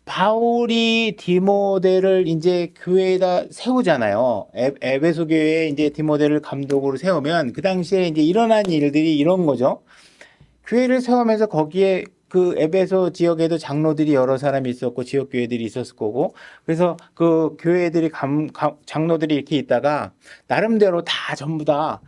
바울이 디모데를 이제 교회에다 세우잖아요. 에베소 교회에 이제 디모데를 감독으로 세우면 그 당시에 이제 일어난 일들이 이런 거죠. 교회를 세우면서 거기에 그 에베소 지역에도 장로들이 여러 사람이 있었고 지역 교회들이 있었을 거고 그래서 그 교회들이 장로들이 이렇게 있다가 나름대로 다 전부 다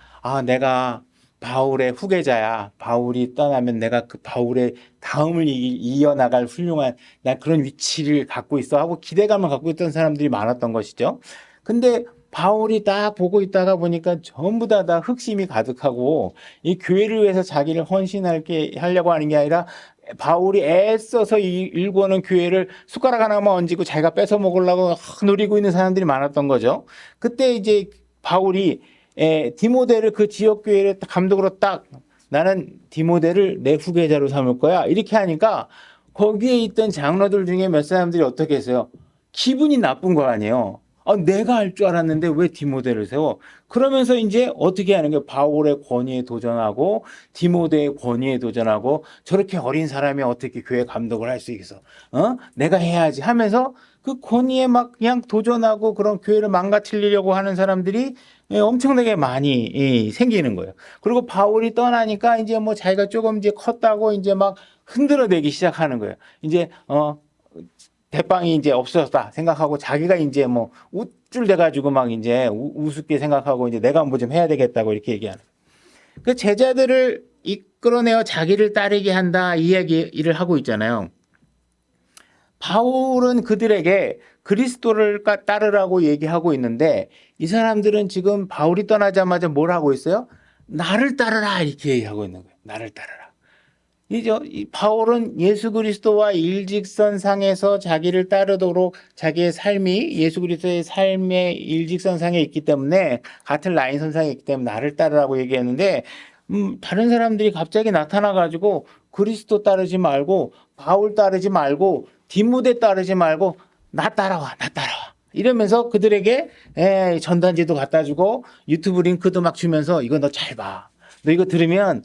내가 바울의 후계자야. 바울이 떠나면 내가 그 바울의 다음을 이어나갈 훌륭한 나 그런 위치를 갖고 있어 하고 기대감을 갖고 있던 사람들이 많았던 것이죠. 근데 바울이 딱 보고 있다가 보니까 전부 다 흑심이 가득하고 이 교회를 위해서 자기를 헌신하려고 하는 게 아니라 바울이 애써서 일궈놓은 교회를 숟가락 하나만 얹고 자기가 뺏어 먹으려고 노리고 있는 사람들이 많았던 거죠. 그때 이제 바울이 디모데를 그 지역 교회를 감독으로 딱 나는 디모데를 내 후계자로 삼을 거야 이렇게 하니까 거기에 있던 장로들 중에 몇 사람들이 어떻게 했어요? 기분이 나쁜 거 아니에요. 내가 할 줄 알았는데 왜 디모데를 세워? 그러면서 이제 어떻게 하는 거예요? 바울의 권위에 도전하고 디모데의 권위에 도전하고 저렇게 어린 사람이 어떻게 교회 감독을 할 수 있어? 내가 해야지 하면서 그 권위에 막 그냥 도전하고 그런 교회를 망가뜨리려고 하는 사람들이 엄청나게 많이 생기는 거예요. 그리고 바울이 떠나니까 이제 뭐 자기가 조금 이제 컸다고 이제 막 흔들어대기 시작하는 거예요. 이제 대빵이 이제 없어졌다 생각하고 자기가 이제 뭐 우쭐대가지고 막 이제 우습게 생각하고 이제 내가 뭐 좀 해야 되겠다고 이렇게 얘기하는 거예요. 그 제자들을 이끌어내어 자기를 따르게 한다 이 얘기를 하고 있잖아요. 바울은 그들에게 그리스도를 따르라고 얘기하고 있는데 이 사람들은 지금 바울이 떠나자마자 뭘 하고 있어요? 나를 따르라 이렇게 얘기하고 있는 거예요. 나를 따르라. 이 바울은 예수 그리스도와 일직선상에서 자기를 따르도록 자기의 삶이 예수 그리스도의 삶의 일직선상에 있기 때문에 같은 라인선상에 있기 때문에 나를 따르라고 얘기했는데 다른 사람들이 갑자기 나타나가지고 그리스도 따르지 말고 바울 따르지 말고 디모데 따르지 말고 나 따라와 이러면서 그들에게 전단지도 갖다 주고 유튜브 링크도 막 주면서 이거 너 잘 봐. 너 이거 들으면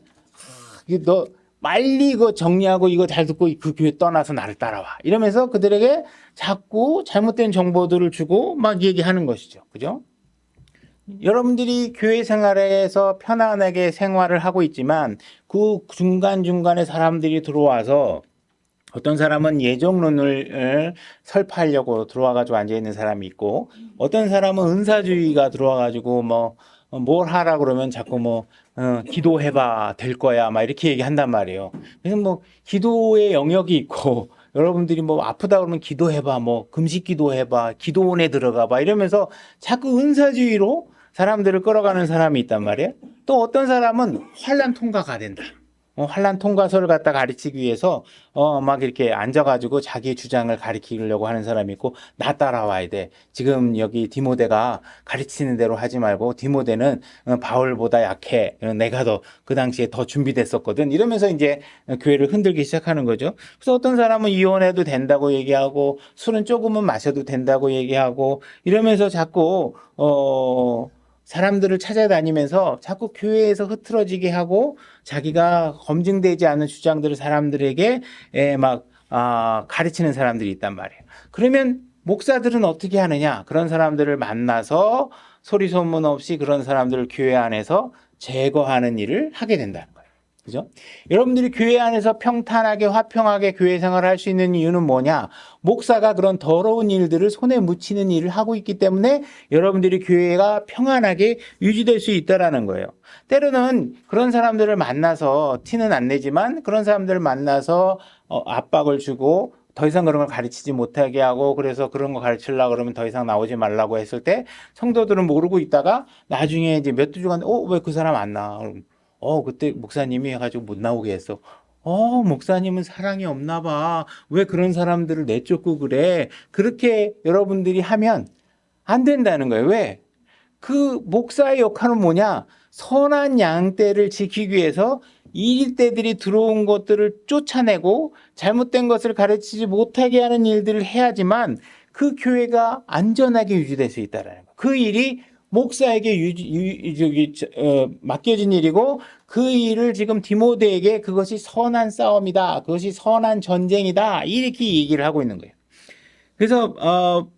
너 빨리 이거 정리하고 이거 잘 듣고 그 교회 떠나서 나를 따라와. 이러면서 그들에게 자꾸 잘못된 정보들을 주고 막 얘기하는 것이죠. 그죠? 여러분들이 교회 생활에서 편안하게 생활을 하고 있지만 그 중간중간에 사람들이 들어와서 어떤 사람은 예정론을 설파하려고 들어와가지고 앉아있는 사람이 있고 어떤 사람은 은사주의가 들어와가지고 뭘 하라 그러면 자꾸 기도해봐 될 거야 막 이렇게 얘기한단 말이에요. 그래서 기도의 영역이 있고 여러분들이 아프다 그러면 기도해봐 금식 기도해봐 기도원에 들어가봐 이러면서 자꾸 은사주의로 사람들을 끌어가는 사람이 있단 말이에요. 또 어떤 사람은 환난 통과가 된다. 환난 통과서를 갖다 가르치기 위해서 막 이렇게 앉아가지고 자기 주장을 가르치려고 하는 사람이 있고 나 따라와야 돼. 지금 여기 디모데가 가르치는 대로 하지 말고 디모데는 바울보다 약해. 내가 그 당시에 더 준비됐었거든. 이러면서 이제 교회를 흔들기 시작하는 거죠. 그래서 어떤 사람은 이혼해도 된다고 얘기하고 술은 조금은 마셔도 된다고 얘기하고 이러면서 자꾸 사람들을 찾아다니면서 자꾸 교회에서 흐트러지게 하고 자기가 검증되지 않은 주장들을 사람들에게 가르치는 사람들이 있단 말이에요. 그러면 목사들은 어떻게 하느냐? 그런 사람들을 만나서 소리 소문 없이 그런 사람들을 교회 안에서 제거하는 일을 하게 된다는 거예요. 그죠? 여러분들이 교회 안에서 평탄하게 화평하게 교회 생활을 할 수 있는 이유는 뭐냐? 목사가 그런 더러운 일들을 손에 묻히는 일을 하고 있기 때문에 여러분들이 교회가 평안하게 유지될 수 있다라는 거예요. 때로는 그런 사람들을 만나서 티는 안 내지만 그런 사람들을 만나서 압박을 주고 더 이상 그런 걸 가르치지 못하게 하고 그래서 그런 거 가르치려고 그러면 더 이상 나오지 말라고 했을 때 성도들은 모르고 있다가 나중에 이제 몇 주 주간 왜 그 사람 안 나와? 그럼 그때 목사님이 해가지고 못 나오게 했어. 목사님은 사랑이 없나 봐. 왜 그런 사람들을 내쫓고 그래? 그렇게 여러분들이 하면 안 된다는 거예요. 왜? 그 목사의 역할은 뭐냐? 선한 양떼를 지키기 위해서 이리떼들이 들어온 것들을 쫓아내고 잘못된 것을 가르치지 못하게 하는 일들을 해야지만 그 교회가 안전하게 유지될 수 있다는 거예요. 그 일이 목사에게 맡겨진 일이고 그 일을 지금 디모데에게 그것이 선한 싸움이다. 그것이 선한 전쟁이다. 이렇게 얘기를 하고 있는 거예요. 그래서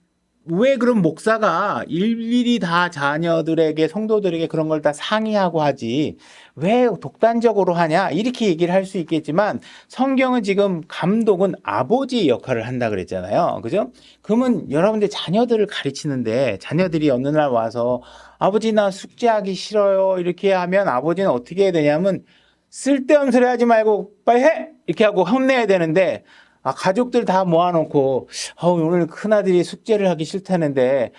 왜 그럼 목사가 일일이 다 자녀들에게 성도들에게 그런 걸 다 상의하고 하지 왜 독단적으로 하냐 이렇게 얘기를 할 수 있겠지만 성경은 지금 감독은 아버지의 역할을 한다 그랬잖아요. 그죠? 그러면 여러분들 자녀들을 가르치는데 자녀들이 어느 날 와서 아버지 나 숙제하기 싫어요 이렇게 하면 아버지는 어떻게 해야 되냐면 쓸데없는 소리 하지 말고 빨리 해 이렇게 하고 혼내야 되는데 가족들 다 모아놓고, 오늘 큰아들이 숙제를 하기 싫다는데,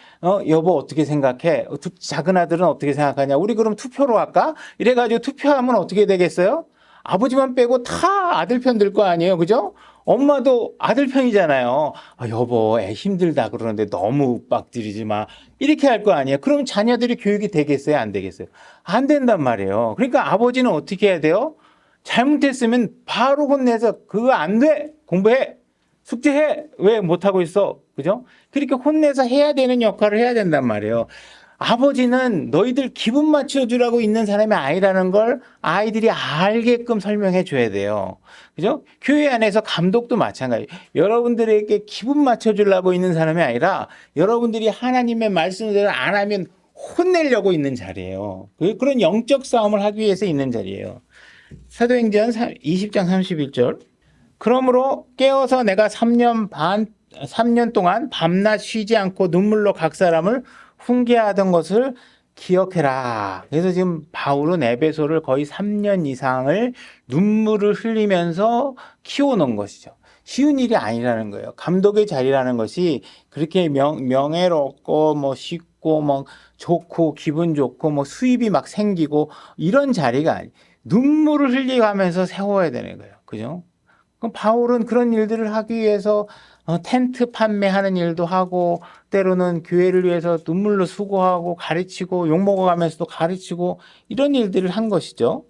여보 어떻게 생각해? 작은 아들은 어떻게 생각하냐? 우리 그럼 투표로 할까? 이래가지고 투표하면 어떻게 되겠어요? 아버지만 빼고 다 아들 편 들 거 아니에요? 그죠? 엄마도 아들 편이잖아요. 여보, 애 힘들다 그러는데 너무 빡들이지 마. 이렇게 할 거 아니에요? 그럼 자녀들이 교육이 되겠어요? 안 되겠어요? 안 된단 말이에요. 그러니까 아버지는 어떻게 해야 돼요? 잘못했으면 바로 혼내서 그거 안 돼. 공부해. 숙제해. 왜 못하고 있어. 그죠? 그렇게 혼내서 해야 되는 역할을 해야 된단 말이에요. 아버지는 너희들 기분 맞춰주라고 있는 사람이 아니라는 걸 아이들이 알게끔 설명해 줘야 돼요. 그죠? 교회 안에서 감독도 마찬가지. 여러분들에게 기분 맞춰주려고 있는 사람이 아니라 여러분들이 하나님의 말씀대로 안 하면 혼내려고 있는 자리예요. 그런 영적 싸움을 하기 위해서 있는 자리예요. 사도행전 20장 31절. 그러므로 깨어서 내가 3년 동안 밤낮 쉬지 않고 눈물로 각 사람을 훈계하던 것을 기억해라. 그래서 지금 바울은 에베소를 거의 3년 이상을 눈물을 흘리면서 키워놓은 것이죠. 쉬운 일이 아니라는 거예요. 감독의 자리라는 것이 그렇게 명예롭고 쉽고 좋고 기분 좋고 수입이 막 생기고 이런 자리가 아니에요. 눈물을 흘리면서 세워야 되는 거예요. 그죠? 그럼 바울은 그런 일들을 하기 위해서 텐트 판매하는 일도 하고 때로는 교회를 위해서 눈물로 수고하고 가르치고 욕먹어가면서도 가르치고 이런 일들을 한 것이죠.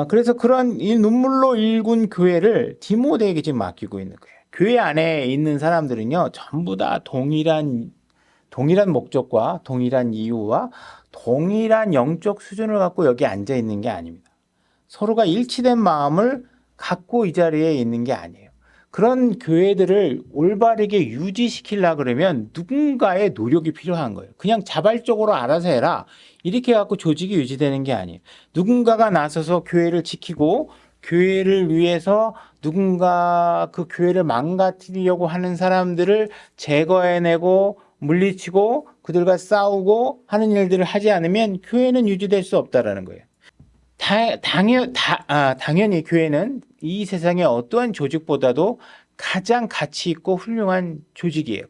그래서 그런 이 눈물로 일군 교회를 디모데에게 지금 맡기고 있는 거예요. 교회 안에 있는 사람들은요, 전부 다 동일한 목적과 동일한 이유와 동일한 영적 수준을 갖고 여기 앉아 있는 게 아닙니다. 서로가 일치된 마음을 갖고 이 자리에 있는 게 아니에요. 그런 교회들을 올바르게 유지시키려고 그러면 누군가의 노력이 필요한 거예요. 그냥 자발적으로 알아서 해라. 이렇게 해갖고 조직이 유지되는 게 아니에요. 누군가가 나서서 교회를 지키고 교회를 위해서 누군가 그 교회를 망가뜨리려고 하는 사람들을 제거해내고 물리치고 그들과 싸우고 하는 일들을 하지 않으면 교회는 유지될 수 없다라는 거예요. 당연히 교회는 이 세상의 어떠한 조직보다도 가장 가치 있고 훌륭한 조직이에요.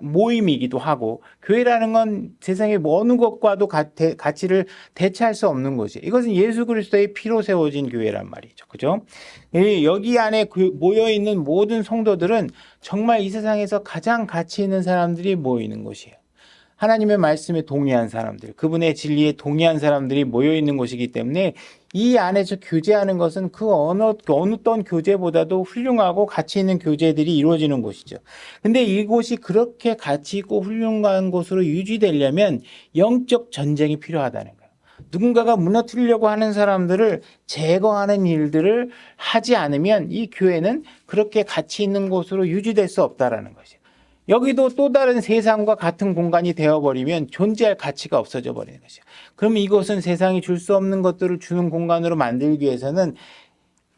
모임이기도 하고 교회라는 건 세상의 어느 것과도 가치를 대체할 수 없는 것이에요. 이것은 예수 그리스도의 피로 세워진 교회란 말이죠. 그죠? 여기 안에 모여 있는 모든 성도들은 정말 이 세상에서 가장 가치 있는 사람들이 모여 있는 곳이에요. 하나님의 말씀에 동의한 사람들, 그분의 진리에 동의한 사람들이 모여 있는 곳이기 때문에 이 안에서 교제하는 것은 그 어느 어떤 교제보다도 훌륭하고 가치 있는 교제들이 이루어지는 곳이죠. 근데 이곳이 그렇게 가치 있고 훌륭한 곳으로 유지되려면 영적 전쟁이 필요하다는 거예요. 누군가가 무너뜨리려고 하는 사람들을 제거하는 일들을 하지 않으면 이 교회는 그렇게 가치 있는 곳으로 유지될 수 없다라는 것이에요. 여기도 또 다른 세상과 같은 공간이 되어버리면 존재할 가치가 없어져 버리는 것이죠. 그럼 이것은 세상이 줄 수 없는 것들을 주는 공간으로 만들기 위해서는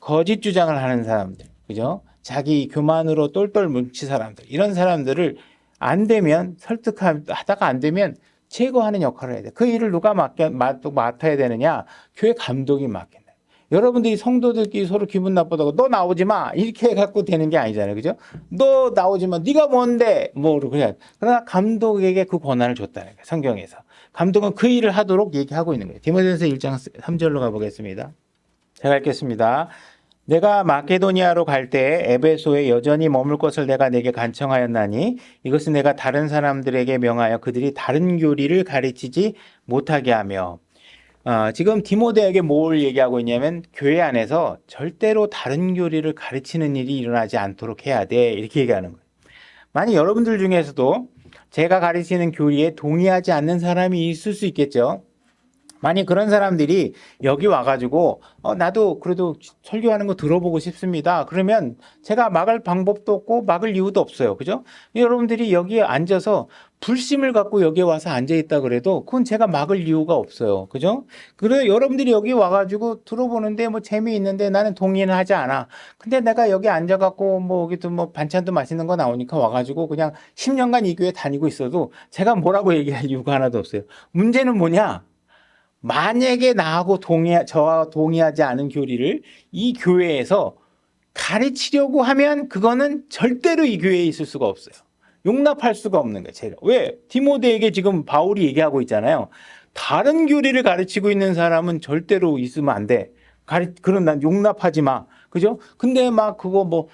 거짓 주장을 하는 사람들, 그죠? 자기 교만으로 똘똘 뭉친 사람들, 이런 사람들을 안 되면 설득하다가 안 되면 제거하는 역할을 해야 돼. 그 일을 누가 맡아야 되느냐? 교회 감독이 맡겠다. 여러분들이 성도들끼리 서로 기분 나쁘다고 너 나오지 마 이렇게 해갖고 되는 게 아니잖아요, 그죠? 너 나오지 마, 네가 뭔데, 뭐 그냥. 그러나 감독에게 그 권한을 줬다는 거예요, 성경에서. 감독은 그 일을 하도록 얘기하고 있는 거예요. 디모데전서 1장 3절로 가보겠습니다. 제가 읽겠습니다. 내가 마케도니아로 갈 때 에베소에 여전히 머물 것을 내가 내게 간청하였나니 이것은 내가 다른 사람들에게 명하여 그들이 다른 교리를 가르치지 못하게 하며, 지금 디모데에게 뭘 얘기하고 있냐면 교회 안에서 절대로 다른 교리를 가르치는 일이 일어나지 않도록 해야 돼, 이렇게 얘기하는 거예요. 만약 여러분들 중에서도 제가 가르치는 교리에 동의하지 않는 사람이 있을 수 있겠죠. 만약 그런 사람들이 여기 와가지고 나도 그래도 설교하는 거 들어보고 싶습니다, 그러면 제가 막을 방법도 없고 막을 이유도 없어요, 그죠? 여러분들이 여기에 앉아서 불심을 갖고 여기에 와서 앉아있다 그래도 그건 제가 막을 이유가 없어요, 그죠? 그래 여러분들이 여기 와가지고 들어보는데 뭐 재미있는데 나는 동의는 하지 않아. 근데 내가 여기 앉아갖고 뭐 여기도 뭐 반찬도 맛있는 거 나오니까 와가지고 그냥 10년간 이 교회 다니고 있어도 제가 뭐라고 얘기할 이유가 하나도 없어요. 문제는 뭐냐? 만약에 저와 동의하지 않은 교리를 이 교회에서 가르치려고 하면 그거는 절대로 이 교회에 있을 수가 없어요. 용납할 수가 없는 거예요. 왜? 디모데에게 지금 바울이 얘기하고 있잖아요. 다른 교리를 가르치고 있는 사람은 절대로 있으면 안 돼. 그런 난 용납하지 마. 그죠? 근데 막 그거 뭐,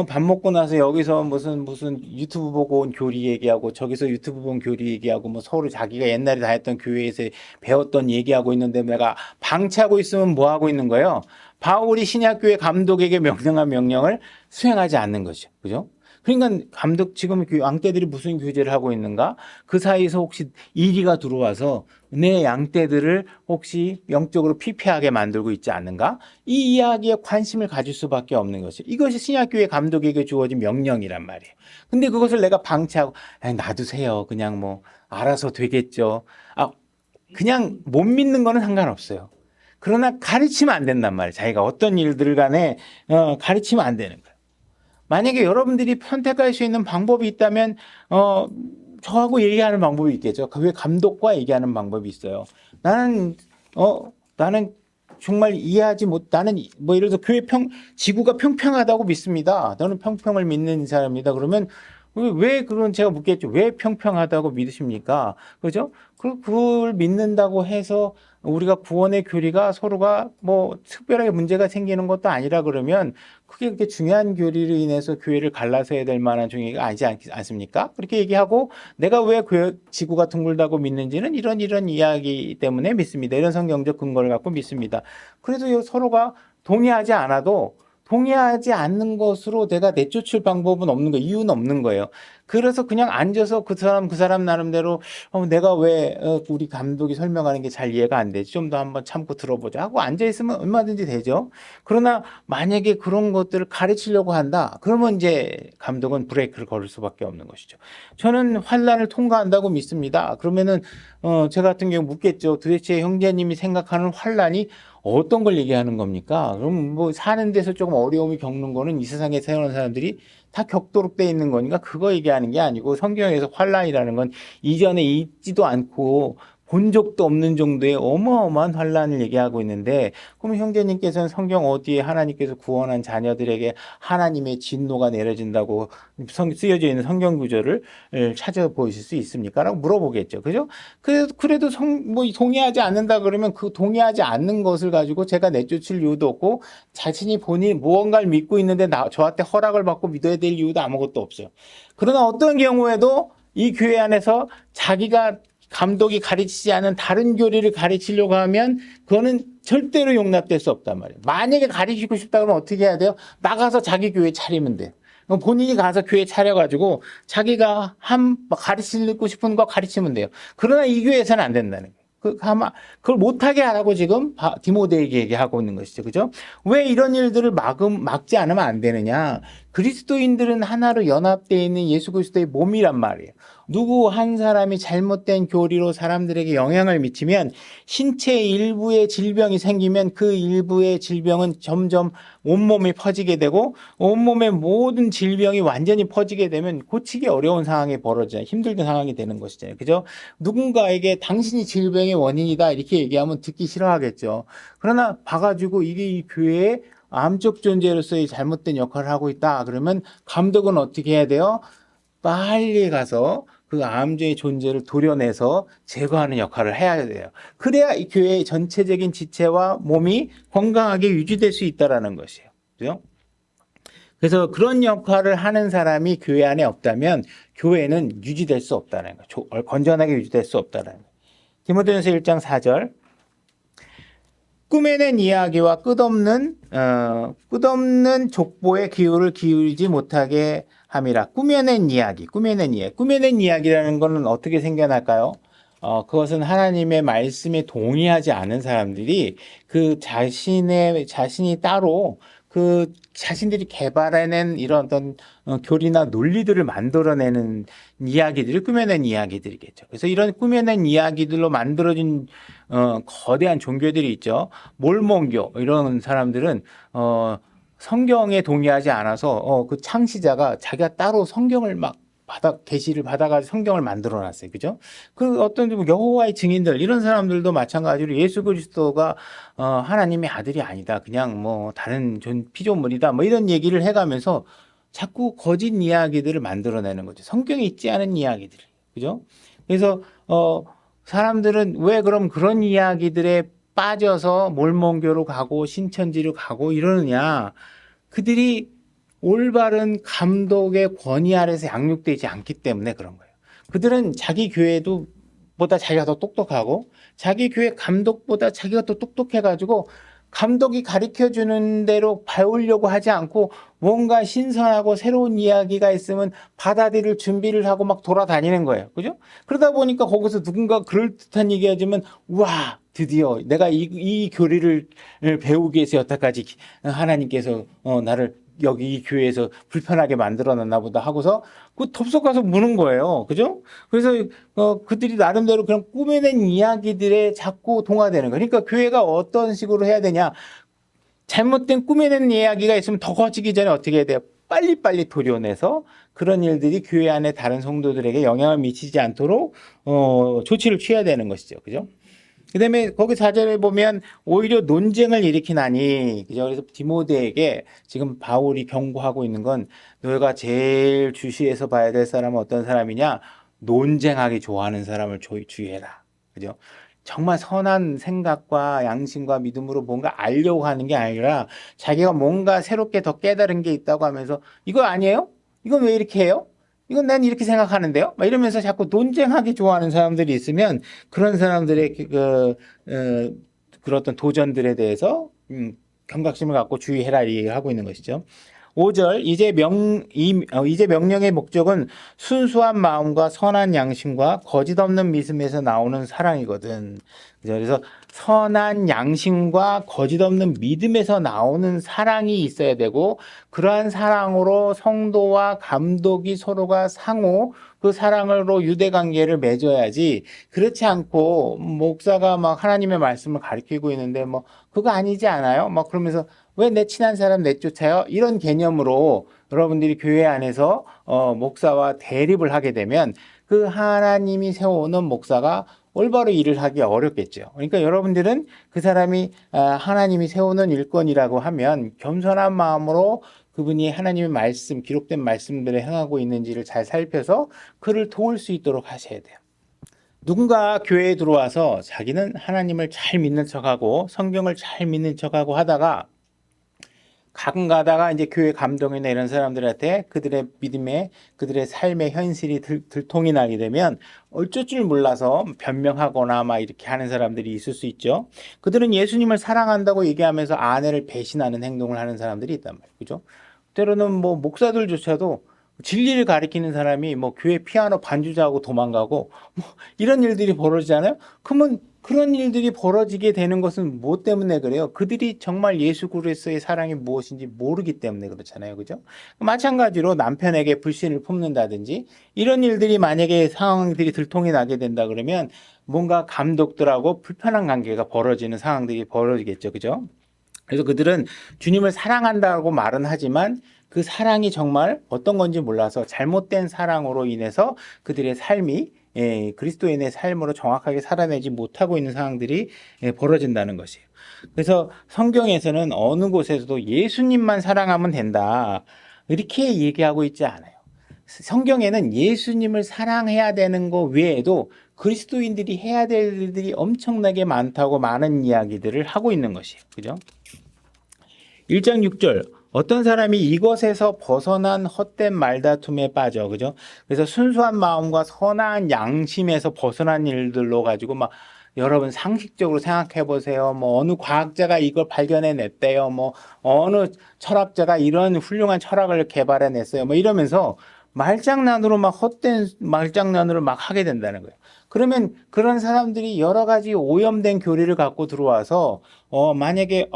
밥 먹고 나서 여기서 무슨 유튜브 보고 온 교리 얘기하고 저기서 유튜브 본 교리 얘기하고 뭐 서로 자기가 옛날에 다녔던 교회에서 배웠던 얘기하고 있는데 내가 방치하고 있으면 뭐 하고 있는 거예요? 바울이 신약교회 감독에게 명령한 명령을 수행하지 않는 거죠. 그죠? 그러니까 감독 지금 양떼들이 무슨 교제를 하고 있는가? 그 사이에서 혹시 이리가 들어와서 내 양떼들을 혹시 영적으로 피폐하게 만들고 있지 않는가? 이 이야기에 관심을 가질 수밖에 없는 것이죠. 이것이 신약교회 감독에게 주어진 명령이란 말이에요. 근데 그것을 내가 방치하고 놔두세요, 그냥 뭐 알아서 되겠죠. 그냥 못 믿는 거는 상관없어요. 그러나 가르치면 안 된단 말이에요. 자기가 어떤 일들 간에 가르치면 안 되는 거예요. 만약에 여러분들이 선택할 수 있는 방법이 있다면 저하고 얘기하는 방법이 있겠죠. 그 감독과 얘기하는 방법이 있어요. 나는 정말 이해하지 못, 나는 뭐 예를 들어서 지구가 평평하다고 믿습니다. 너는 평평을 믿는 사람이다. 그러면 왜 그런, 제가 묻겠죠. 왜 평평하다고 믿으십니까? 그죠? 그걸 믿는다고 해서 우리가 구원의 교리가 서로가 뭐 특별하게 문제가 생기는 것도 아니라 그러면 그게 그렇게 중요한 교리로 인해서 교회를 갈라서야 될 만한 중요가 아니지 않습니까? 그렇게 얘기하고 내가 왜 지구가 둥글다고 믿는지는 이런 이야기 때문에 믿습니다. 이런 성경적 근거를 갖고 믿습니다. 그래도 서로가 동의하지 않는 것으로 내가 내쫓을 방법은 없는 거예요. 이유는 없는 거예요. 그래서 그냥 앉아서 그 사람 나름대로 내가 왜 우리 감독이 설명하는 게 잘 이해가 안 되지, 좀 더 한번 참고 들어보자 하고 앉아있으면 얼마든지 되죠. 그러나 만약에 그런 것들을 가르치려고 한다, 그러면 이제 감독은 브레이크를 걸을 수밖에 없는 것이죠. 저는 환난을 통과한다고 믿습니다. 그러면은 제 같은 경우 묻겠죠. 도대체 형제님이 생각하는 환난이 어떤 걸 얘기하는 겁니까? 그럼 뭐 사는 데서 조금 어려움이 겪는 거는 이 세상에 태어난 사람들이 다 겪도록 돼 있는 거니까 그거 얘기하는 게 아니고, 성경에서 환난이라는 건 이전에 있지도 않고 본 적도 없는 정도의 어마어마한 환난을 얘기하고 있는데, 그럼 형제님께서는 성경 어디에 하나님께서 구원한 자녀들에게 하나님의 진노가 내려진다고 쓰여져 있는 성경 구절을 찾아보실 수 있습니까? 라고 물어보겠죠. 그죠? 그래도 뭐 동의하지 않는다 그러면 그 동의하지 않는 것을 가지고 제가 내쫓을 이유도 없고, 자신이 본인이 무언가를 믿고 있는데 저한테 허락을 받고 믿어야 될 이유도 아무것도 없어요. 그러나 어떤 경우에도 이 교회 안에서 자기가 감독이 가르치지 않은 다른 교리를 가르치려고 하면 그거는 절대로 용납될 수 없단 말이에요. 만약에 가르치고 싶다 그러면 어떻게 해야 돼요? 나가서 자기 교회 차리면 돼요. 본인이 가서 교회 차려가지고 자기가 가르치고 싶은 거 가르치면 돼요. 그러나 이 교회에서는 안 된다는 거예요. 그걸 못하게 하라고 지금 디모데에게 얘기하고 있는 것이죠. 그죠? 왜 이런 일들을 막지 않으면 안 되느냐? 그리스도인들은 하나로 연합되어 있는 예수 그리스도의 몸이란 말이에요. 누구 한 사람이 잘못된 교리로 사람들에게 영향을 미치면 신체 일부에 질병이 생기면 그 일부의 질병은 점점 온몸에 퍼지게 되고 온몸의 모든 질병이 완전히 퍼지게 되면 고치기 어려운 상황이 벌어져요. 힘들던 상황이 되는 것이잖아요. 그죠? 누군가에게 당신이 질병의 원인이다 이렇게 얘기하면 듣기 싫어하겠죠. 그러나 봐가지고 이게 이 교회의 암적 존재로서의 잘못된 역할을 하고 있다. 그러면 감독은 어떻게 해야 돼요? 빨리 가서 그 암의 존재를 도려내서 제거하는 역할을 해야 돼요. 그래야 이 교회의 전체적인 지체와 몸이 건강하게 유지될 수 있다는 것이에요. 그죠? 그래서 그런 역할을 하는 사람이 교회 안에 없다면 교회는 유지될 수 없다는 거예요. 건전하게 유지될 수 없다는 거예요. 디모데전서 1장 4절. 꾸며낸 이야기와 끝없는 족보의 기울을 기울이지 못하게 함이라. 꾸며낸 이야기라는 것은 어떻게 생겨날까요? 그것은 하나님의 말씀에 동의하지 않은 사람들이 그 자신이 따로 그 자신들이 개발해낸 이런 어떤 교리나 논리들을 만들어내는 이야기들을 꾸며낸 이야기들이겠죠. 그래서 이런 꾸며낸 이야기들로 만들어진 거대한 종교들이 있죠. 몰몬교 이런 사람들은 성경에 동의하지 않아서 그 창시자가 자기가 따로 성경을 막 계시를 받아가지고 성경을 만들어놨어요. 그죠? 그 어떤 여호와의 증인들 이런 사람들도 마찬가지로 예수 그리스도가 하나님의 아들이 아니다. 그냥 뭐 다른 피조물이다. 뭐 이런 얘기를 해가면서 자꾸 거짓 이야기들을 만들어내는 거죠. 성경에 있지 않은 이야기들. 그죠? 그래서 사람들은 왜 그럼 그런 이야기들에 빠져서 몰몬교로 가고 신천지로 가고 이러느냐? 그들이 올바른 감독의 권위 아래서 양육되지 않기 때문에 그런 거예요. 그들은 자기 교회도 보다 자기가 더 똑똑하고 자기 교회 감독보다 자기가 더 똑똑해가지고 감독이 가르쳐주는 대로 배우려고 하지 않고 뭔가 신선하고 새로운 이야기가 있으면 받아들일 준비를 하고 막 돌아다니는 거예요. 그죠? 그러다 보니까 거기서 누군가 그럴듯한 얘기 해주면 와 드디어 내가 이 교리를 배우기 위해서 여태까지 하나님께서 나를 여기 이 교회에서 불편하게 만들어놨나 보다 하고서 그 덥석 가서 무는 거예요. 그죠? 그래서 그들이 나름대로 그런 꾸며낸 이야기들에 자꾸 동화되는 거예요. 그러니까 교회가 어떤 식으로 해야 되냐? 잘못된 꾸며낸 이야기가 있으면 더 커지기 전에 어떻게 해야 돼요? 빨리빨리 도려내서 그런 일들이 교회 안에 다른 성도들에게 영향을 미치지 않도록 조치를 취해야 되는 것이죠. 그죠? 그 다음에 거기 4절에 보면 오히려 논쟁을 일으키나니, 그죠? 그래서 디모데에게 지금 바울이 경고하고 있는 건 너희가 제일 주시해서 봐야 될 사람은 어떤 사람이냐? 논쟁하기 좋아하는 사람을 주의해라. 그죠? 정말 선한 생각과 양심과 믿음으로 뭔가 알려고 하는 게 아니라 자기가 뭔가 새롭게 더 깨달은 게 있다고 하면서 이거 아니에요? 이건 왜 이렇게 해요? 이건 난 이렇게 생각하는데요. 막 이러면서 자꾸 논쟁하기 좋아하는 사람들이 있으면 그런 사람들의 그런 어떤 도전들에 대해서 경각심을 갖고 주의해라 이 얘기를 하고 있는 것이죠. 5절 이제 명령의 목적은 순수한 마음과 선한 양심과 거짓 없는 믿음에서 나오는 사랑이거든. 그래서 선한 양심과 거짓 없는 믿음에서 나오는 사랑이 있어야 되고 그러한 사랑으로 성도와 감독이 서로가 상호 그 사랑으로 유대 관계를 맺어야지 그렇지 않고 목사가 막 하나님의 말씀을 가르치고 있는데 뭐 그거 아니지 않아요? 막 그러면서 왜 내 친한 사람 내쫓아요? 이런 개념으로 여러분들이 교회 안에서 목사와 대립을 하게 되면 그 하나님이 세워오는 목사가 올바로 일을 하기 어렵겠죠. 그러니까 여러분들은 그 사람이 하나님이 세우는 일꾼이라고 하면 겸손한 마음으로 그분이 하나님의 말씀, 기록된 말씀들에 행하고 있는지를 잘 살펴서 그를 도울 수 있도록 하셔야 돼요. 누군가 교회에 들어와서 자기는 하나님을 잘 믿는 척하고 성경을 잘 믿는 척하고 하다가 가끔 가다가 이제 교회 감독이나 이런 사람들한테 그들의 믿음에 그들의 삶의 현실이 들통이 나게 되면 어쩔 줄 몰라서 변명하거나 막 이렇게 하는 사람들이 있을 수 있죠. 그들은 예수님을 사랑한다고 얘기하면서 아내를 배신하는 행동을 하는 사람들이 있단 말이에요. 그죠? 때로는 뭐 목사들조차도 진리를 가리키는 사람이 뭐 교회 피아노 반주자하고 도망가고 뭐 이런 일들이 벌어지잖아요. 그러면 그런 일들이 벌어지게 되는 것은 뭐 때문에 그래요? 그들이 정말 예수 그리스도의 사랑이 무엇인지 모르기 때문에 그렇잖아요. 그죠? 마찬가지로 남편에게 불신을 품는다든지 이런 일들이 만약에 상황들이 들통이 나게 된다 그러면 뭔가 감독들하고 불편한 관계가 벌어지는 상황들이 벌어지겠죠. 그죠? 그래서 그들은 주님을 사랑한다고 말은 하지만 그 사랑이 정말 어떤 건지 몰라서 잘못된 사랑으로 인해서 그들의 삶이 그리스도인의 삶으로 정확하게 살아내지 못하고 있는 상황들이 벌어진다는 것이에요. 그래서 성경에서는 어느 곳에서도 예수님만 사랑하면 된다. 이렇게 얘기하고 있지 않아요. 성경에는 예수님을 사랑해야 되는 것 외에도 그리스도인들이 해야 될 일들이 엄청나게 많다고 많은 이야기들을 하고 있는 것이에요. 그죠? 1장 6절 어떤 사람이 이것에서 벗어난 헛된 말다툼에 빠져 그죠? 그래서 순수한 마음과 선한 양심에서 벗어난 일들로 가지고 막 여러분 상식적으로 생각해 보세요. 뭐 어느 과학자가 이걸 발견해 냈대요. 뭐 어느 철학자가 이런 훌륭한 철학을 개발해 냈어요. 뭐 이러면서 말장난으로 막 헛된 말장난으로 막 하게 된다는 거예요. 그러면 그런 사람들이 여러 가지 오염된 교리를 갖고 들어와서 만약에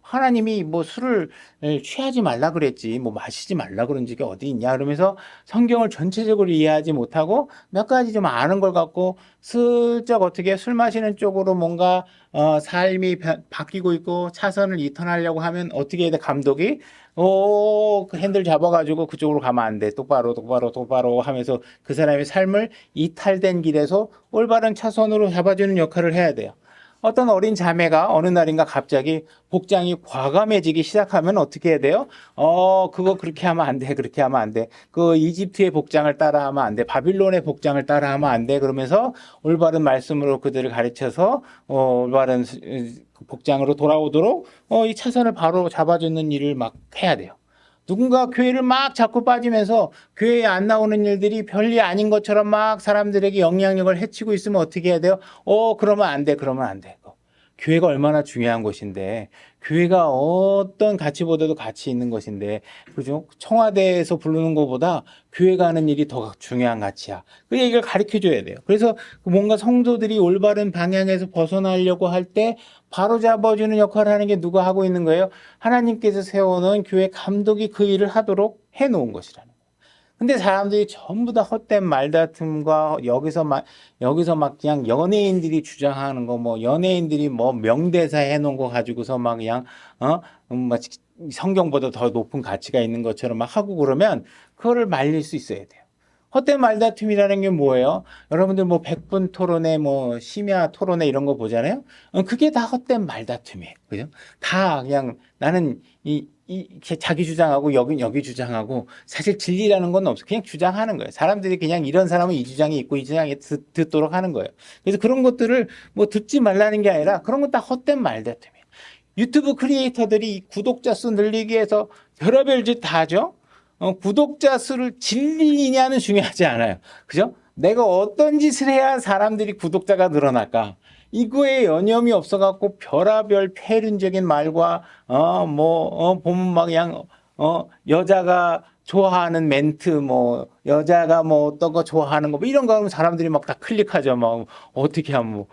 하나님이 뭐 술을 취하지 말라 그랬지, 뭐 마시지 말라 그런 적이 어디 있냐, 그러면서 성경을 전체적으로 이해하지 못하고 몇 가지 좀 아는 걸 갖고 슬쩍 어떻게 술 마시는 쪽으로 뭔가 삶이 바뀌고 있고 차선을 이탈하려고 하면 어떻게 해야 돼, 감독이? 그 핸들 잡아가지고 그쪽으로 가면 안 돼. 똑바로, 똑바로, 똑바로 하면서 그 사람의 삶을 이탈된 길에서 올바른 차선으로 잡아주는 역할을 해야 돼요. 어떤 어린 자매가 어느 날인가 갑자기 복장이 과감해지기 시작하면 어떻게 해야 돼요? 그거 그렇게 하면 안 돼. 그렇게 하면 안 돼. 그 이집트의 복장을 따라하면 안 돼. 바빌론의 복장을 따라하면 안 돼. 그러면서 올바른 말씀으로 그들을 가르쳐서 올바른 복장으로 돌아오도록 이 차선을 바로 잡아주는 일을 막 해야 돼요. 누군가 교회를 막 자꾸 빠지면서 교회에 안 나오는 일들이 별일 아닌 것처럼 막 사람들에게 영향력을 해치고 있으면 어떻게 해야 돼요? 그러면 안 돼, 그러면 안 돼. 교회가 얼마나 중요한 것인데, 교회가 어떤 가치보다도 가치 있는 것인데, 그죠? 청와대에서 부르는 것보다 교회가 하는 일이 더 중요한 가치야. 그 얘기를 가르쳐 줘야 돼요. 그래서 뭔가 성도들이 올바른 방향에서 벗어나려고 할 때 바로 잡아주는 역할을 하는 게 누가 하고 있는 거예요? 하나님께서 세워놓은 교회 감독이 그 일을 하도록 해 놓은 것이라는 거예요. 근데 사람들이 전부 다 헛된 말다툼과 여기서 막 그냥 연예인들이 주장하는 거, 뭐 연예인들이 뭐 명대사 해놓은 거 가지고서 막 그냥 막 성경보다 더 높은 가치가 있는 것처럼 막 하고 그러면 그거를 말릴 수 있어야 돼요. 헛된 말다툼이라는 게 뭐예요? 여러분들 뭐 100분 토론회, 뭐 심야 토론회 이런 거 보잖아요. 그게 다 헛된 말다툼이에요. 그죠? 다 그냥 나는 자기 주장하고 여기 주장하고 사실 진리라는 건 없어. 그냥 주장하는 거예요. 사람들이 그냥 이런 사람은 이 주장이 있고 이 주장이 듣도록 하는 거예요. 그래서 그런 것들을 뭐 듣지 말라는 게 아니라 그런 건 다 헛된 말다툼이에요. 유튜브 크리에이터들이 구독자 수 늘리기 위해서 별의별 짓 다 하죠. 구독자 수를 진리냐는 중요하지 않아요. 그죠? 내가 어떤 짓을 해야 사람들이 구독자가 늘어날까? 이거에 여념이 없어갖고 별의별 폐륜적인 말과 보면 막 그냥 여자가 좋아하는 멘트, 뭐 여자가 뭐 어떤 거 좋아하는 거, 뭐 이런 거 하면 사람들이 막 다 클릭하죠. 막 어떻게 하면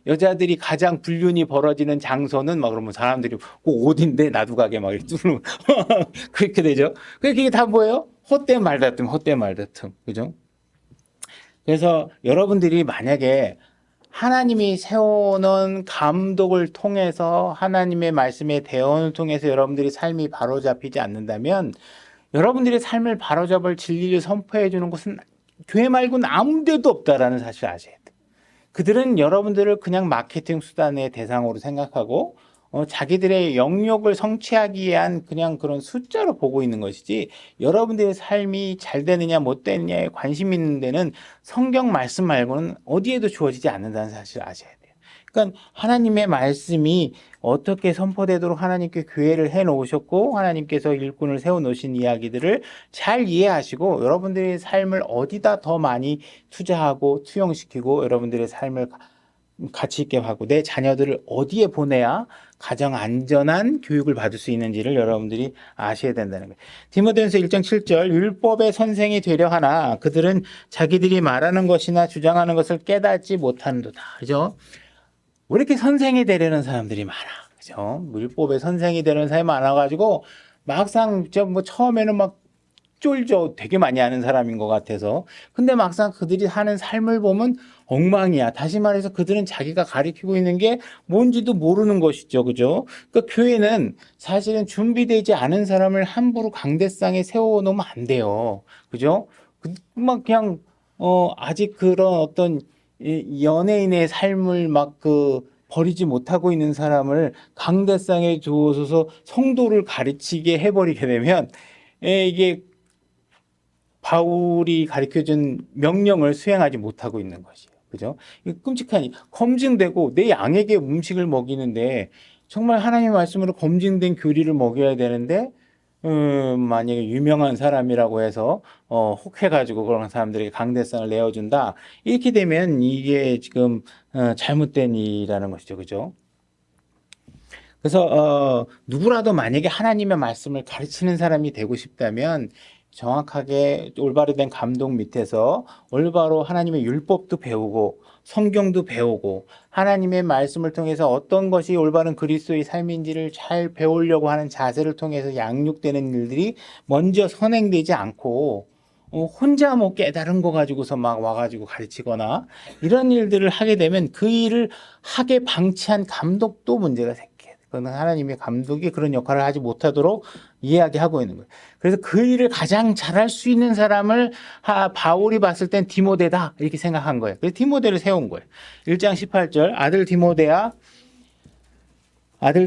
여자들이 가장 불륜이 벌어지는 장소는 막 그러면 사람들이 어딘데 나도 가게 막 이렇게 뚫는 그렇게 되죠. 그게 다 뭐예요? 헛된 말다툼, 헛된 말다툼, 그죠? 그래서 여러분들이 만약에 하나님이 세워놓은 감독을 통해서 하나님의 말씀의 대언을 통해서 여러분들이 삶이 바로잡히지 않는다면 여러분들의 삶을 바로잡을 진리를 선포해 주는 곳은 교회 말고는 아무 데도 없다라는 사실을 아셔야 돼요. 그들은 여러분들을 그냥 마케팅 수단의 대상으로 생각하고 자기들의 영역을 성취하기 위한 그냥 그런 숫자로 보고 있는 것이지 여러분들의 삶이 잘 되느냐 못 되느냐에 관심 있는 데는 성경 말씀 말고는 어디에도 주어지지 않는다는 사실을 아셔야 돼요. 그러니까 하나님의 말씀이 어떻게 선포되도록 하나님께 교회를 해 놓으셨고 하나님께서 일꾼을 세워 놓으신 이야기들을 잘 이해하시고 여러분들의 삶을 어디다 더 많이 투자하고 투영시키고 여러분들의 삶을 가치 있게 하고 내 자녀들을 어디에 보내야 가장 안전한 교육을 받을 수 있는지를 여러분들이 아셔야 된다는 거예요. 디모데전서 1장 7절 율법의 선생이 되려 하나 그들은 자기들이 말하는 것이나 주장하는 것을 깨닫지 못하는도다. 그죠? 왜 이렇게 선생이 되려는 사람들이 많아. 그죠? 율법에 선생이 되려는 사람이 많아가지고 막상 저 뭐 처음에는 막 쫄죠. 되게 많이 아는 사람인 것 같아서. 근데 막상 그들이 하는 삶을 보면 엉망이야. 다시 말해서 그들은 자기가 가리키고 있는 게 뭔지도 모르는 것이죠. 그죠? 그러니까 교회는 사실은 준비되지 않은 사람을 함부로 강대상에 세워놓으면 안 돼요. 그죠? 막 그냥, 아직 그런 어떤 연예인의 삶을 막 버리지 못하고 있는 사람을 강대상에 두어서 성도를 가르치게 해버리게 되면 이게 바울이 가르쳐준 명령을 수행하지 못하고 있는 것이에요. 그죠? 이거 끔찍하니 검증되고 내 양에게 음식을 먹이는데 정말 하나님의 말씀으로 검증된 교리를 먹여야 되는데 만약에 유명한 사람이라고 해서 혹해가지고 그런 사람들에게 강대상을 내어준다. 이렇게 되면 이게 지금 잘못된 일이라는 것이죠. 그죠? 그래서 누구라도 만약에 하나님의 말씀을 가르치는 사람이 되고 싶다면 정확하게 올바로 된 감동 밑에서 올바로 하나님의 율법도 배우고 성경도 배우고 하나님의 말씀을 통해서 어떤 것이 올바른 그리스도의 삶인지를 잘 배우려고 하는 자세를 통해서 양육되는 일들이 먼저 선행되지 않고 혼자 뭐 깨달은 거 가지고서 막 와가지고 가르치거나 이런 일들을 하게 되면 그 일을 하게 방치한 감독도 문제가 생겨요. 그거는 하나님의 감독이 그런 역할을 하지 못하도록 이야기하고 있는 거예요. 그래서 그 일을 가장 잘할 수 있는 사람을 바울이 봤을 땐 디모데다 이렇게 생각한 거예요. 그래서 디모데를 세운 거예요. 1장 18절 아들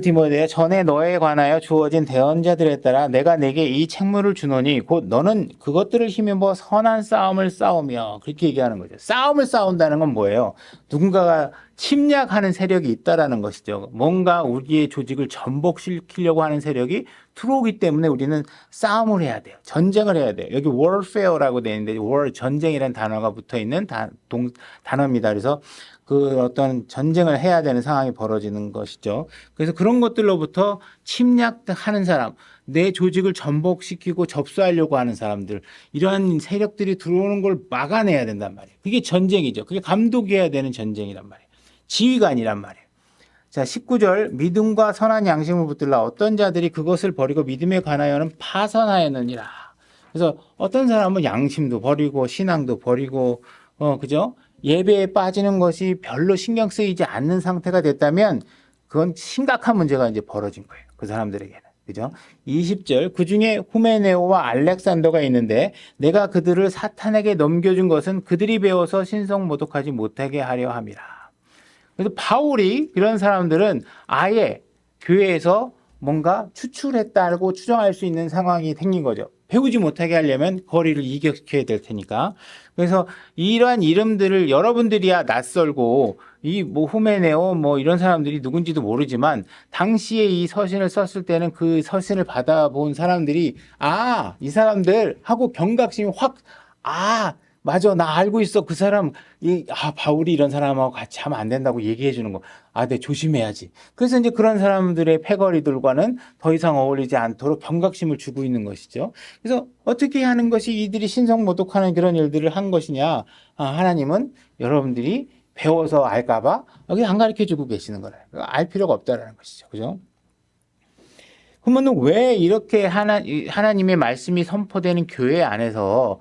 디모데야 전에 너에 관하여 주어진 대언자들에 따라 내가 내게 이 책무를 주노니 곧 너는 그것들을 힘입어 선한 싸움을 싸우며 그렇게 얘기하는 거죠. 싸움을 싸운다는 건 뭐예요? 누군가가 침략하는 세력이 있다라는 것이죠. 뭔가 우리의 조직을 전복시키려고 하는 세력이 들어오기 때문에 우리는 싸움을 해야 돼요. 전쟁을 해야 돼요. 여기 warfare라고 되어 있는데 war 전쟁이라는 단어가 붙어 있는 단어입니다. 그래서 그 어떤 전쟁을 해야 되는 상황이 벌어지는 것이죠. 그래서 그런 것들로부터 침략하는 사람, 내 조직을 전복시키고 접수하려고 하는 사람들, 이러한 세력들이 들어오는 걸 막아내야 된단 말이에요. 그게 전쟁이죠. 그게 감독해야 되는 전쟁이란 말이에요. 지휘가 아니란 말이에요. 자, 19절 믿음과 선한 양심을 붙들라 어떤 자들이 그것을 버리고 믿음에 관하여는 파선하였느니라. 그래서 어떤 사람은 양심도 버리고 신앙도 버리고 그죠? 예배에 빠지는 것이 별로 신경 쓰이지 않는 상태가 됐다면 그건 심각한 문제가 이제 벌어진 거예요. 그 사람들에게는. 그죠? 20절 그 중에 후메네오와 알렉산더가 있는데 내가 그들을 사탄에게 넘겨준 것은 그들이 배워서 신성모독하지 못하게 하려 함이라. 그래서 바울이 이런 사람들은 아예 교회에서 뭔가 추출했다고 추정할 수 있는 상황이 생긴 거죠. 배우지 못하게 하려면 거리를 이격시켜야 될 테니까. 그래서 이러한 이름들을 여러분들이야 낯설고 이 뭐 후메네오 뭐 이런 사람들이 누군지도 모르지만 당시에 이 서신을 썼을 때는 그 서신을 받아본 사람들이 이 사람들 하고 경각심이 맞아. 나 알고 있어. 그 사람, 바울이 이런 사람하고 같이 하면 안 된다고 얘기해 주는 거. 내 조심해야지. 그래서 이제 그런 사람들의 패거리들과는 더 이상 어울리지 않도록 경각심을 주고 있는 것이죠. 그래서 어떻게 하는 것이 이들이 신성모독하는 그런 일들을 한 것이냐. 하나님은 여러분들이 배워서 알까봐 여기 안 가르쳐 주고 계시는 거예요. 알 필요가 없다라는 것이죠. 그죠? 그러면 왜 이렇게 하나님의 말씀이 선포되는 교회 안에서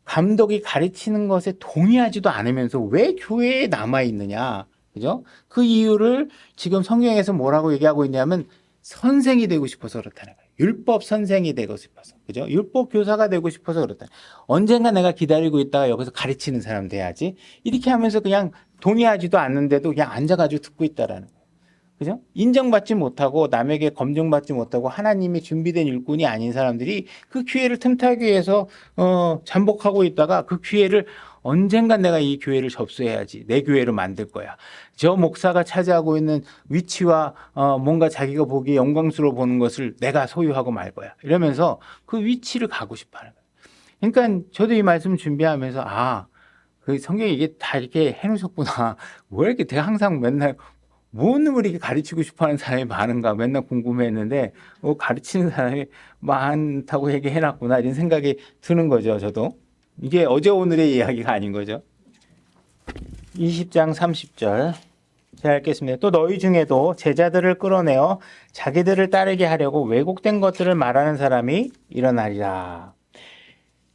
감독이 가르치는 것에 동의하지도 않으면서 왜 교회에 남아 있느냐, 그죠? 그 이유를 지금 성경에서 뭐라고 얘기하고 있냐면 선생이 되고 싶어서 그렇다는 거예요. 율법 선생이 되고 싶어서, 그죠? 율법 교사가 되고 싶어서 그렇다. 언젠가 내가 기다리고 있다가 여기서 가르치는 사람 돼야지. 이렇게 하면서 그냥 동의하지도 않는데도 그냥 앉아가지고 듣고 있다라는 거예요. 그죠? 인정받지 못하고 남에게 검증받지 못하고 하나님이 준비된 일꾼이 아닌 사람들이 그 기회를 틈타기 위해서 잠복하고 있다가 그 기회를 언젠간 내가 이 교회를 접수해야지. 내 교회로 만들 거야. 저 목사가 차지하고 있는 위치와 뭔가 자기가 보기에 영광스러워 보는 것을 내가 소유하고 말 거야. 이러면서 그 위치를 가고 싶어 하는 거예요. 그러니까 저도 이 말씀 준비하면서 그 성경에 이게 다 이렇게 해놓으셨구나. 왜 이렇게 내가 항상 맨날 뭔 놈을 이렇게 가르치고 싶어 하는 사람이 많은가 맨날 궁금했는데 가르치는 사람이 많다고 얘기해놨구나 이런 생각이 드는 거죠. 저도 이게 어제 오늘의 이야기가 아닌 거죠. 20장 30절 제가 읽겠습니다. 또 너희 중에도 제자들을 끌어내어 자기들을 따르게 하려고 왜곡된 것들을 말하는 사람이 일어나리라.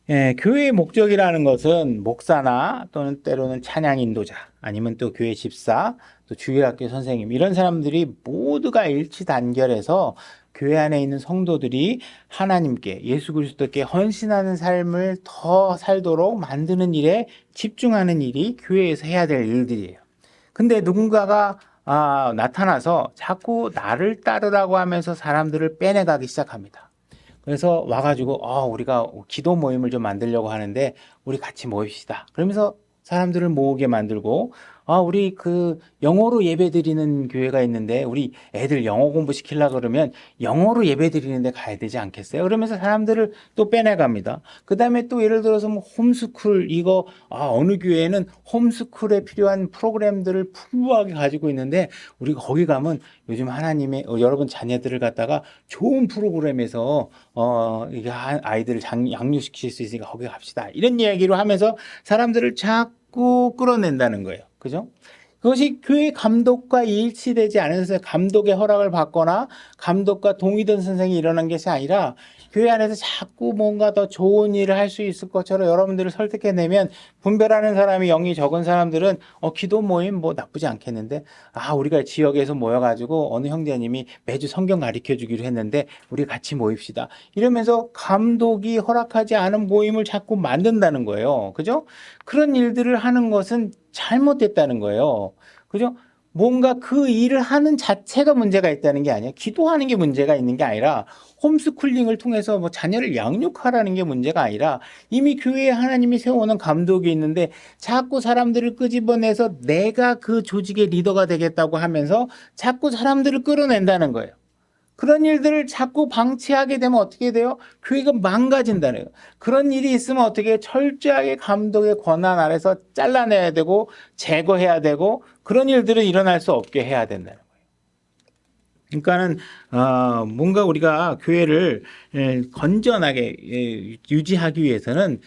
예, 교회의 목적이라는 것은 목사나 또는 때로는 찬양 인도자, 아니면 또 교회 집사, 또 주일학교 선생님, 이런 사람들이 모두가 일치단결해서 교회 안에 있는 성도들이 하나님께, 예수 그리스도께 헌신하는 삶을 더 살도록 만드는 일에 집중하는 일이 교회에서 해야 될 일들이에요. 근데 누군가가 나타나서 자꾸 나를 따르라고 하면서 사람들을 빼내가기 시작합니다. 그래서 와가지고 우리가 기도 모임을 좀 만들려고 하는데 우리 같이 모입시다. 그러면서 사람들을 모으게 만들고 우리 그 영어로 예배 드리는 교회가 있는데 우리 애들 영어 공부 시키려고 그러면 영어로 예배 드리는데 가야 되지 않겠어요? 그러면서 사람들을 또 빼내갑니다. 그 다음에 또 예를 들어서 뭐 홈스쿨, 이거 어느 교회는 홈스쿨에 필요한 프로그램들을 풍부하게 가지고 있는데 우리가 거기 가면 요즘 하나님의 여러분 자녀들을 갖다가 좋은 프로그램에서 이게 아이들을 양육시킬 수 있으니까 거기 갑시다. 이런 이야기로 하면서 사람들을 자꾸 끌어낸다는 거예요. 그죠? 그것이 교회 감독과 일치되지 않아서 감독의 허락을 받거나 감독과 동의된 선생이 일어난 것이 아니라 교회 안에서 자꾸 뭔가 더 좋은 일을 할 수 있을 것처럼 여러분들을 설득해내면 분별하는 사람이 영이 적은 사람들은 기도 모임 뭐 나쁘지 않겠는데 우리가 지역에서 모여가지고 어느 형제님이 매주 성경 가르쳐 주기로 했는데 우리 같이 모입시다. 이러면서 감독이 허락하지 않은 모임을 자꾸 만든다는 거예요. 그죠? 그런 일들을 하는 것은 잘못됐다는 거예요. 그죠? 뭔가 그 일을 하는 자체가 문제가 있다는 게 아니에요. 기도하는 게 문제가 있는 게 아니라 홈스쿨링을 통해서 뭐 자녀를 양육하라는 게 문제가 아니라 이미 교회에 하나님이 세워놓은 감독이 있는데 자꾸 사람들을 끄집어내서 내가 그 조직의 리더가 되겠다고 하면서 자꾸 사람들을 끌어낸다는 거예요. 그런 일들을 자꾸 방치하게 되면 어떻게 돼요? 교회가 망가진다는 거예요. 그런 일이 있으면 어떻게 철저하게 감독의 권한 아래서 잘라내야 되고 제거해야 되고 그런 일들은 일어날 수 없게 해야 된다는 거예요. 그러니까는 뭔가 우리가 교회를 건전하게 유지하기 위해서는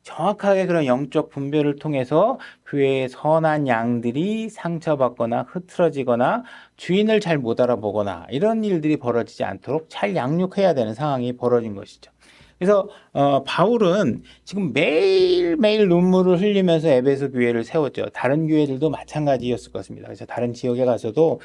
정확하게 그런 영적 분별을 통해서 교회의 선한 양들이 상처받거나 흐트러지거나 주인을 잘 못 알아보거나 이런 일들이 벌어지지 않도록 잘 양육해야 되는 상황이 벌어진 것이죠. 그래서 바울은 지금 매일매일 눈물을 흘리면서 에베소 교회를 세웠죠. 다른 교회들도 마찬가지였을 것입니다. 그래서 다른 지역에 가서도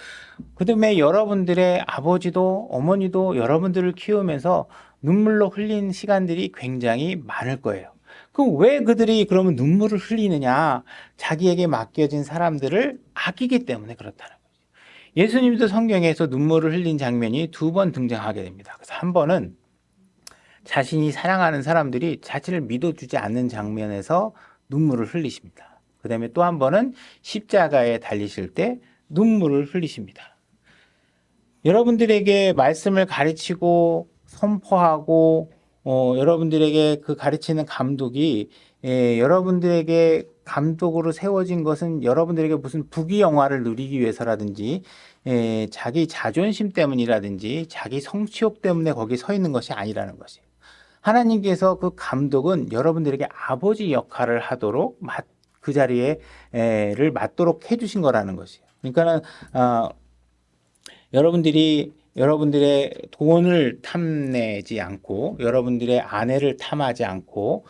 그다음에 여러분들의 아버지도 어머니도 여러분들을 키우면서 눈물로 흘린 시간들이 굉장히 많을 거예요. 그럼 왜 그들이 그러면 눈물을 흘리느냐? 자기에게 맡겨진 사람들을 아끼기 때문에 그렇다는 거죠. 예수님도 성경에서 눈물을 흘린 장면이 2번 등장하게 됩니다. 그래서 한 번은 자신이 사랑하는 사람들이 자신을 믿어주지 않는 장면에서 눈물을 흘리십니다. 그 다음에 또 한 번은 십자가에 달리실 때 눈물을 흘리십니다. 여러분들에게 말씀을 가르치고 선포하고 여러분들에게 그 가르치는 감독이 여러분들에게 감독으로 세워진 것은 여러분들에게 무슨 부귀영화를 누리기 위해서라든지 자기 자존심 때문이라든지 자기 성취욕 때문에 거기 서 있는 것이 아니라는 것이에요. 하나님께서 그 감독은 여러분들에게 아버지 역할을 하도록 그 자리에를 맡도록 해주신 거라는 것이에요. 그러니까는 여러분들의 돈을 탐내지 않고 여러분들의 아내를 탐하지 않고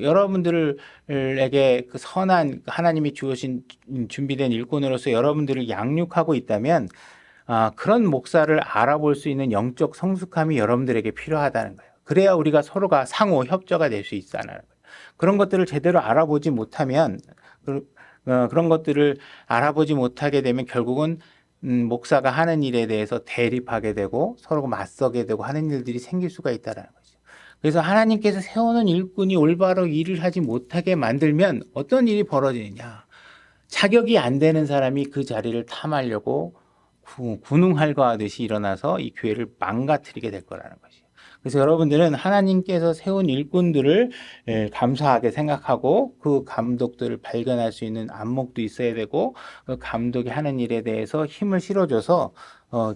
여러분들에게 그 선한 하나님이 주신 준비된 일꾼으로서 여러분들을 양육하고 있다면 그런 목사를 알아볼 수 있는 영적 성숙함이 여러분들에게 필요하다는 거예요. 그래야 우리가 서로가 상호 협조가 될 수 있다는 거예요. 그런 것들을 제대로 알아보지 못하면 그런 것들을 알아보지 못하게 되면 결국은 목사가 하는 일에 대해서 대립하게 되고 서로 맞서게 되고 하는 일들이 생길 수가 있다는 거죠. 그래서 하나님께서 세우는 일꾼이 올바로 일을 하지 못하게 만들면 어떤 일이 벌어지느냐. 자격이 안 되는 사람이 그 자리를 탐하려고 군웅할거하듯이 일어나서 이 교회를 망가뜨리게 될 거라는 것이에요. 그래서 여러분들은 하나님께서 세운 일꾼들을 감사하게 생각하고 그 감독들을 발견할 수 있는 안목도 있어야 되고 그 감독이 하는 일에 대해서 힘을 실어줘서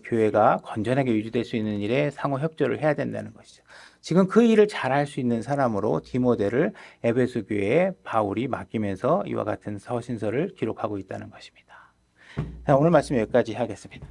교회가 건전하게 유지될 수 있는 일에 상호 협조를 해야 된다는 것이죠. 지금 그 일을 잘할 수 있는 사람으로 디모데를 에베소 교회에 바울이 맡기면서 이와 같은 서신서를 기록하고 있다는 것입니다. 자, 오늘 말씀 여기까지 하겠습니다.